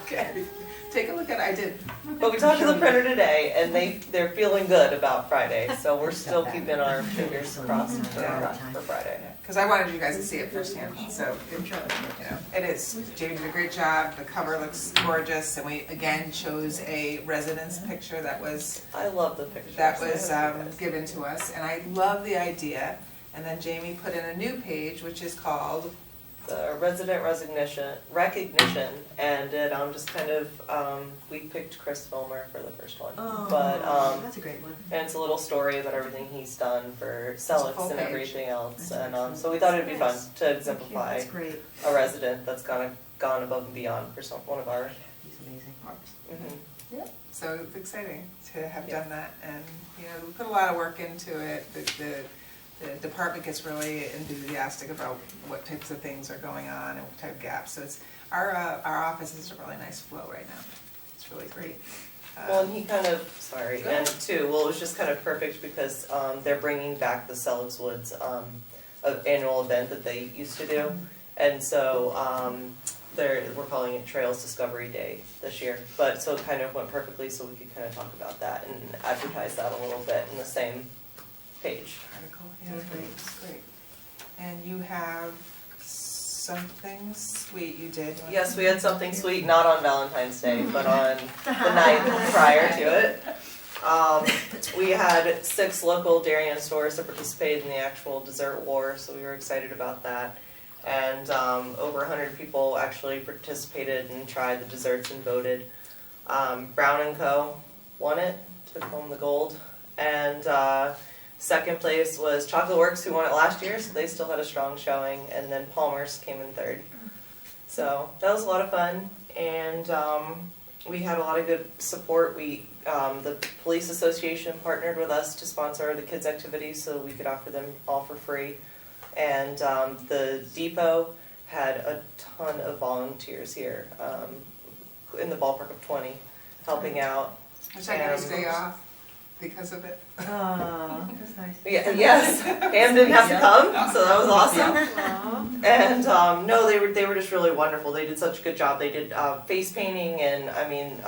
[SPEAKER 2] Okay, take a look at it. I did.
[SPEAKER 13] But we talked to the printer today, and they're feeling good about Friday, so we're still keeping our fingers crossed for Friday.
[SPEAKER 2] Because I wanted you guys to see it firsthand, so it is. Jamie did a great job. The cover looks gorgeous, and we again chose a residence picture that was.
[SPEAKER 13] I love the picture.
[SPEAKER 2] That was given to us, and I love the idea. And then Jamie put in a new page, which is called
[SPEAKER 13] the resident recognition, and it just kind of we picked Chris Fulmer for the first one, but
[SPEAKER 5] that's a great one.
[SPEAKER 13] And it's a little story about everything he's done for Celix and everything else, and so we thought it'd be fun to exemplify a resident that's gone above and beyond for one of our.
[SPEAKER 5] He's amazing.
[SPEAKER 2] Yeah. So it's exciting to have done that, and we put a lot of work into it. The department gets really enthusiastic about what types of things are going on and what type of gaps. So it's our office is a really nice flow right now. It's really great.
[SPEAKER 13] Well, and he kind of it was just kind of perfect because they're bringing back the Celix Woods annual event that they used to do, and so we're calling it Trails Discovery Day this year. But so it kind of went perfectly, so we could kind of talk about that and advertise that a little bit in the same page.
[SPEAKER 2] Article, yeah, great. And you have something sweet you did.
[SPEAKER 13] Yes, we had something sweet, not on Valentine's Day, but on the night prior to it. We had 6 local Darien stores that participated in the actual dessert war, so we were excited about that. And over 100 people actually participated and tried the desserts and voted. Brown & Co. won it, took home the gold. And second place was Chocolate Works, who won it last year, so they still had a strong showing, and then Palmer's came in third. So that was a lot of fun, and We had a lot of good support. The police association partnered with us to sponsor the kids' activities so we could offer them all for free. And the depot had a ton of volunteers here, in the ballpark of 20, helping out.
[SPEAKER 2] Which I got a day off because of it.
[SPEAKER 5] Oh, that's nice.
[SPEAKER 13] Yeah, yes, Pam didn't have to come, so that was awesome. And no, they were just really wonderful. They did such a good job. They did face painting, and I mean,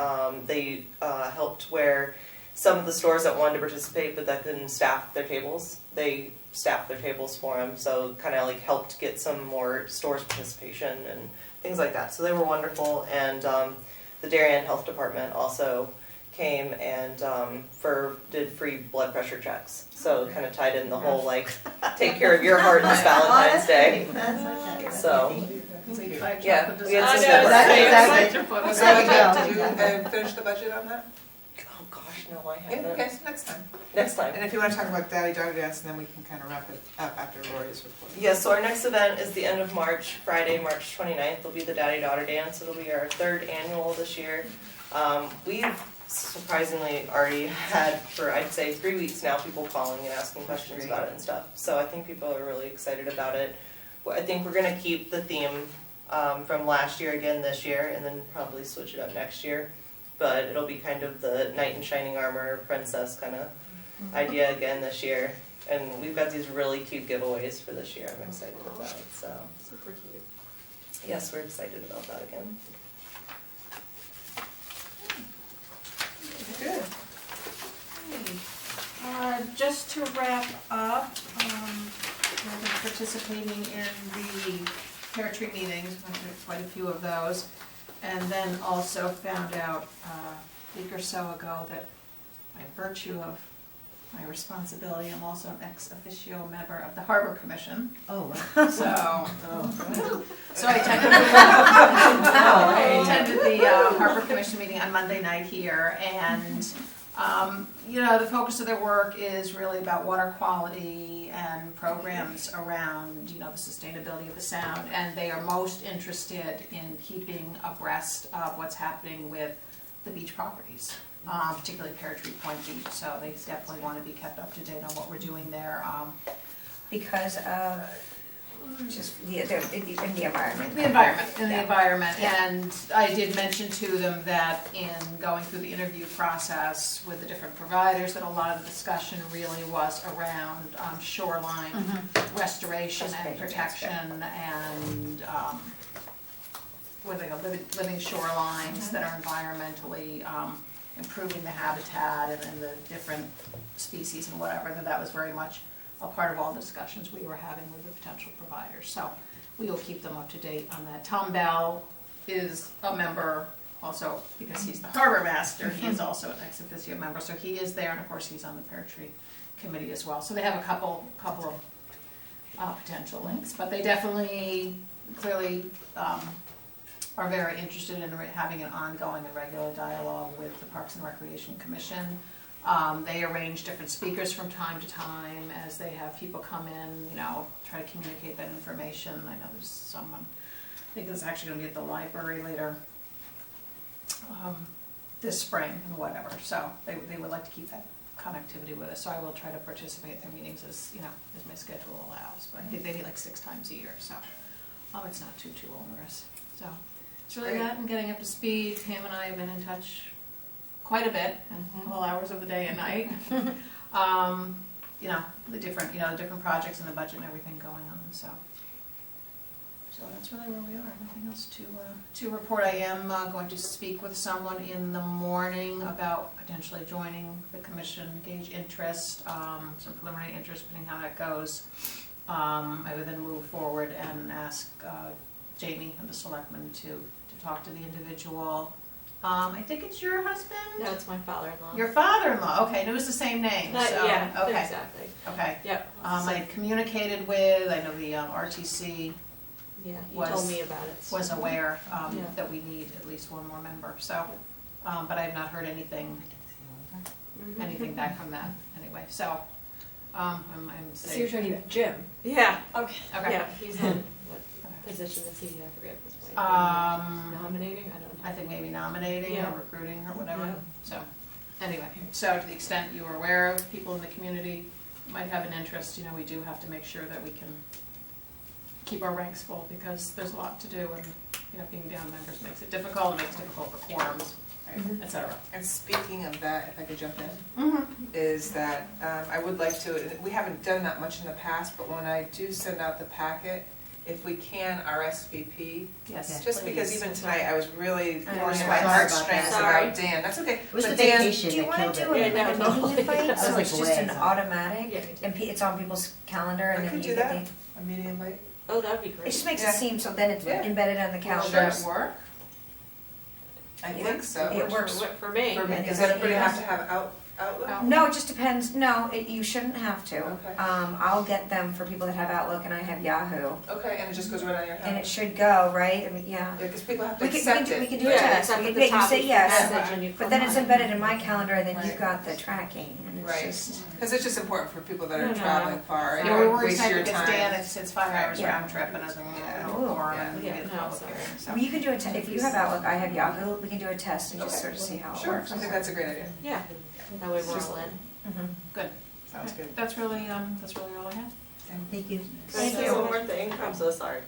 [SPEAKER 13] they helped where some of the stores that wanted to participate but that couldn't staff their tables, they staffed their tables for them. So kind of like helped get some more stores participation and things like that. So they were wonderful. And the Darien Health Department also came and did free blood pressure checks. So kind of tied in the whole like take care of your heart this Valentine's Day. So yeah, we had some good work.
[SPEAKER 2] Did you finish the budget on that?
[SPEAKER 13] Oh gosh, no, I
[SPEAKER 2] Yeah,
[SPEAKER 13] haven't.
[SPEAKER 2] okay, so next time.
[SPEAKER 13] Next time.
[SPEAKER 2] And if you want to talk about Daddy Daughter Dance, then we can kind of wrap it up after Lori's report.
[SPEAKER 13] Yeah, so our next event is the end of March, Friday, March 29th. It'll be the Daddy Daughter Dance. It'll be our 3rd annual this year. We've surprisingly already had, for I'd say 3 weeks now, people calling and asking questions about it and stuff. So I think people are really excited about it. I think we're going to keep the theme from last year again this year, and then probably switch it up next year. But it'll be kind of the knight in shining armor, princess kind of idea again this year. And we've got these really cute giveaways for this year I'm excited about. So
[SPEAKER 6] Super cute.
[SPEAKER 13] yes, we're excited about that again.
[SPEAKER 2] Good.
[SPEAKER 1] Just to wrap up, I've been participating in the pear tree meetings, went to quite a few of those, and then also found out a week or so ago that by virtue of my responsibility, I'm also an ex officio member of the Harbor Commission.
[SPEAKER 5] Oh, wow.
[SPEAKER 1] So I attended the Harbor Commission meeting on Monday night here, and the focus of their work is really about water quality and programs around, the sustainability of the sound, and they are most interested in keeping abreast of what's happening with the beach properties, particularly Pear Tree Point Beach, so they definitely want to be kept up to date on what we're doing there.
[SPEAKER 14] Because of just the environment.
[SPEAKER 1] The environment, and I did mention to them that in going through the interview process with the different providers, that a lot of the discussion really was around shoreline restoration and protection, and living shorelines that are environmentally improving the habitat and the different species and whatever, that was very much a part of all the discussions we were having with the potential providers. So we will keep them up to date on that. Tom Bell is a member also because he's the harbor master. He is also an ex officio member, so he is there, and of course he's on the Pear Tree Committee as well. So they have a couple of potential links, but they definitely, clearly are very interested in having an ongoing and regular dialogue with the Parks and Recreation Commission. They arrange different speakers from time to time as they have people come in, try to communicate that information. I know there's someone, I think it's actually going to be at the library later this spring and whatever. So they would like to keep that connectivity with us. So I will try to participate in their meetings as my schedule allows. But I think they meet like 6 times a year, so it's not too onerous. So it's really that and getting up to speed. Pam and I have been in touch quite a bit, all hours of the day and night. The different projects and the budget and everything going on. So that's really where we are. Nothing else to report. I am going to speak with someone in the morning about potentially joining the commission, gauge interest, some preliminary interest, depending how that goes. I would then move forward and ask Jamie and the selectmen to talk to the individual. I think it's your husband?
[SPEAKER 6] No, it's my father-in-law.
[SPEAKER 1] Your father-in-law, okay, and it was the same name, so,
[SPEAKER 6] yeah,
[SPEAKER 1] okay.
[SPEAKER 6] exactly.
[SPEAKER 1] Okay.
[SPEAKER 6] Yep.
[SPEAKER 1] I had communicated with, I know the RTC
[SPEAKER 6] Yeah, he told me about it. So.
[SPEAKER 1] was aware that we need at least one more member, so, but I have not heard anything back from that anyway, so, I'm
[SPEAKER 4] So you're talking about Jim?
[SPEAKER 6] Yeah.
[SPEAKER 4] Okay.
[SPEAKER 1] Okay.
[SPEAKER 6] Yeah, he's on position is he, I forget at this point.
[SPEAKER 1] Nominating,
[SPEAKER 6] I don't know.
[SPEAKER 1] I think maybe nominating
[SPEAKER 6] Yeah.
[SPEAKER 1] or recruiting or whatever,
[SPEAKER 6] Yeah.
[SPEAKER 1] so, anyway, so to the extent you are aware of people in the community might have an interest, you know, we do have to make sure that we can keep our ranks full, because there's a lot to do, and, you know, being down members makes it difficult, it makes it difficult for quorums, et cetera.
[SPEAKER 2] And speaking of that, if I could jump in,
[SPEAKER 1] Mm-hmm.
[SPEAKER 2] is that I would like to, we haven't done that much in the past, but when I do send out the packet, if we can RSVP,
[SPEAKER 1] Yes,
[SPEAKER 2] just because
[SPEAKER 1] please.
[SPEAKER 2] even tonight I was really
[SPEAKER 14] I know.
[SPEAKER 2] pulling
[SPEAKER 14] Sorry
[SPEAKER 2] my
[SPEAKER 14] about
[SPEAKER 2] heartstrings
[SPEAKER 6] that.
[SPEAKER 2] about Dan, that's okay.
[SPEAKER 5] It was
[SPEAKER 2] But
[SPEAKER 5] the
[SPEAKER 2] Dan,
[SPEAKER 5] vacation
[SPEAKER 14] Do you
[SPEAKER 5] that
[SPEAKER 14] wanna
[SPEAKER 5] killed
[SPEAKER 14] do
[SPEAKER 5] it.
[SPEAKER 14] it like a
[SPEAKER 6] Yeah, no,
[SPEAKER 14] meeting invite,
[SPEAKER 5] I was
[SPEAKER 14] so
[SPEAKER 5] like,
[SPEAKER 14] it's just an
[SPEAKER 5] way.
[SPEAKER 14] automatic,
[SPEAKER 6] Yeah.
[SPEAKER 14] and it's on people's calendar,
[SPEAKER 2] I
[SPEAKER 14] and then
[SPEAKER 2] could
[SPEAKER 14] you
[SPEAKER 2] do
[SPEAKER 14] get
[SPEAKER 2] that.
[SPEAKER 14] the,
[SPEAKER 2] A meeting invite?
[SPEAKER 6] Oh, that would be
[SPEAKER 14] it
[SPEAKER 6] great.
[SPEAKER 14] just makes
[SPEAKER 2] Yeah.
[SPEAKER 14] it seem, so then it's
[SPEAKER 2] Yeah.
[SPEAKER 14] embedded on the
[SPEAKER 2] Will
[SPEAKER 14] calendar.
[SPEAKER 2] that work? I
[SPEAKER 14] Yeah.
[SPEAKER 2] think so.
[SPEAKER 14] It works.
[SPEAKER 6] For me.
[SPEAKER 2] For me,
[SPEAKER 14] And
[SPEAKER 2] does
[SPEAKER 14] it's-
[SPEAKER 2] everybody
[SPEAKER 14] yeah.
[SPEAKER 2] have to have Outlook?
[SPEAKER 14] No, it just depends, no, you shouldn't have to.
[SPEAKER 2] Okay.
[SPEAKER 14] I'll get them for people that have Outlook, and I have Yahoo,
[SPEAKER 2] Okay, and it just goes right on your
[SPEAKER 14] and it
[SPEAKER 2] phone?
[SPEAKER 14] should go, right, I mean, yeah.
[SPEAKER 2] Yeah, because people have to
[SPEAKER 14] We can
[SPEAKER 2] accept
[SPEAKER 14] do, we
[SPEAKER 2] it.
[SPEAKER 14] can do a
[SPEAKER 6] Yeah,
[SPEAKER 14] test,
[SPEAKER 6] except
[SPEAKER 14] we
[SPEAKER 6] at
[SPEAKER 14] can,
[SPEAKER 6] the
[SPEAKER 14] you
[SPEAKER 6] top
[SPEAKER 14] say
[SPEAKER 6] is
[SPEAKER 14] yes,
[SPEAKER 6] message and you
[SPEAKER 14] but
[SPEAKER 6] click
[SPEAKER 14] then
[SPEAKER 6] on
[SPEAKER 14] it's
[SPEAKER 6] it.
[SPEAKER 14] embedded in my calendar, and then
[SPEAKER 2] Right.
[SPEAKER 14] you've got the tracking, and it's
[SPEAKER 2] Right.
[SPEAKER 14] just.
[SPEAKER 2] Because it's just important for people that
[SPEAKER 6] No,
[SPEAKER 2] are
[SPEAKER 6] no,
[SPEAKER 2] traveling
[SPEAKER 6] no.
[SPEAKER 2] far and
[SPEAKER 1] Yeah, we
[SPEAKER 2] don't
[SPEAKER 1] worry
[SPEAKER 2] waste
[SPEAKER 1] tonight
[SPEAKER 2] your
[SPEAKER 1] because
[SPEAKER 2] time.
[SPEAKER 1] Dan, it's 5 hours
[SPEAKER 14] Yeah.
[SPEAKER 1] round trip, and as a
[SPEAKER 2] Yeah.
[SPEAKER 1] quorum,
[SPEAKER 14] Yeah.
[SPEAKER 1] and we
[SPEAKER 6] Yeah,
[SPEAKER 1] get a
[SPEAKER 6] no,
[SPEAKER 1] public
[SPEAKER 6] sorry.
[SPEAKER 1] hearing, so.
[SPEAKER 14] You can do a test, if you have Outlook, I have Yahoo, we can do a test and just
[SPEAKER 2] Okay.
[SPEAKER 14] sort of see how it
[SPEAKER 2] Sure,
[SPEAKER 14] works.
[SPEAKER 2] I think that's a great idea.
[SPEAKER 6] Yeah, that way we're all in.
[SPEAKER 2] Sounds good.
[SPEAKER 1] That's really all I have.
[SPEAKER 5] Thank you.
[SPEAKER 14] Thank
[SPEAKER 13] Just
[SPEAKER 14] you.
[SPEAKER 13] One more thing, I'm so sorry.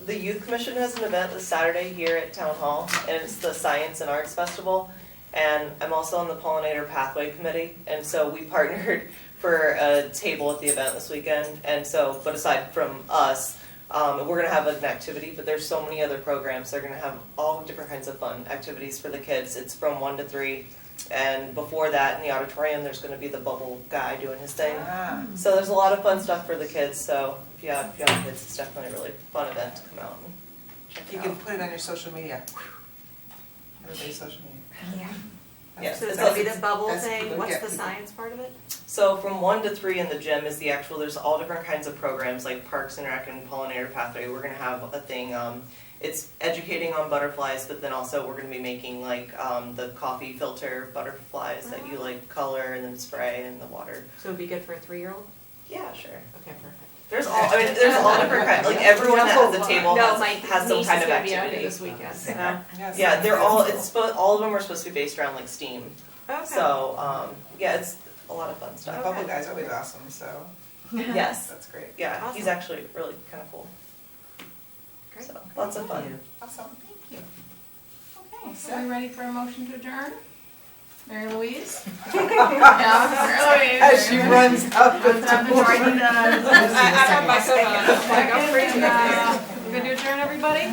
[SPEAKER 13] The Youth Commission has an event this Saturday here at Town Hall, and it's the Science and Arts Festival. And I'm also on the Pollinator Pathway Committee, and so we partnered for a table at the event this weekend. And so, but aside from us, we're gonna have an activity, but there's so many other programs. They're gonna have all different kinds of fun activities for the kids. It's from 1 to 3. And before that, in the auditorium, there's going to be the bubble guy doing his thing.
[SPEAKER 2] Ah,
[SPEAKER 13] So there's a lot of fun stuff for the kids. So if you have young kids, it's definitely a really fun event to come out and check
[SPEAKER 2] you
[SPEAKER 13] it
[SPEAKER 2] can
[SPEAKER 13] out.
[SPEAKER 2] put it on your social media. Everybody's social media.
[SPEAKER 14] Yeah.
[SPEAKER 13] Yes,
[SPEAKER 6] So
[SPEAKER 13] it's
[SPEAKER 6] it's gonna be
[SPEAKER 13] like-
[SPEAKER 6] the bubble
[SPEAKER 2] that's
[SPEAKER 6] thing,
[SPEAKER 2] people
[SPEAKER 6] what's
[SPEAKER 2] get
[SPEAKER 6] the
[SPEAKER 2] people.
[SPEAKER 6] science part of it?
[SPEAKER 13] So from 1 to 3 in the gym is the actual. There's all different kinds of programs like Parks and Rec and Pollinator Pathway. We're going to have a thing. It's educating on butterflies, but then also we're going to be making like the coffee filter butterflies that you like color and then spray in the water.
[SPEAKER 6] So it'd be good for a 3-year-old?
[SPEAKER 13] Yeah, sure.
[SPEAKER 6] Okay, perfect.
[SPEAKER 13] There's all. I mean, there's all different kinds. Like everyone that has a table
[SPEAKER 6] No,
[SPEAKER 13] has,
[SPEAKER 6] my
[SPEAKER 13] has some
[SPEAKER 6] niece
[SPEAKER 13] kind
[SPEAKER 6] is
[SPEAKER 13] of
[SPEAKER 6] gonna be out here
[SPEAKER 13] activity.
[SPEAKER 6] this weekend, so.
[SPEAKER 13] Yeah, they're all. All of them are supposed to be based around like STEAM.
[SPEAKER 6] Okay.
[SPEAKER 13] So yeah, it's a lot of fun
[SPEAKER 2] The
[SPEAKER 13] stuff.
[SPEAKER 2] bubble guy's always awesome, so
[SPEAKER 13] Yes.
[SPEAKER 2] that's great.
[SPEAKER 13] Yeah, he's
[SPEAKER 6] Awesome.
[SPEAKER 13] actually really kind of cool.
[SPEAKER 6] Great.
[SPEAKER 13] So lots of fun.
[SPEAKER 2] Awesome.
[SPEAKER 1] Thank you. Okay, so are we ready for a motion to adjourn? Mary Louise? Yeah, Mary Louise.
[SPEAKER 2] As she runs up the
[SPEAKER 1] Runs up the
[SPEAKER 2] door.
[SPEAKER 1] door.
[SPEAKER 6] I have my coat on. Like, I'm free to go.
[SPEAKER 1] We're gonna adjourn, everybody?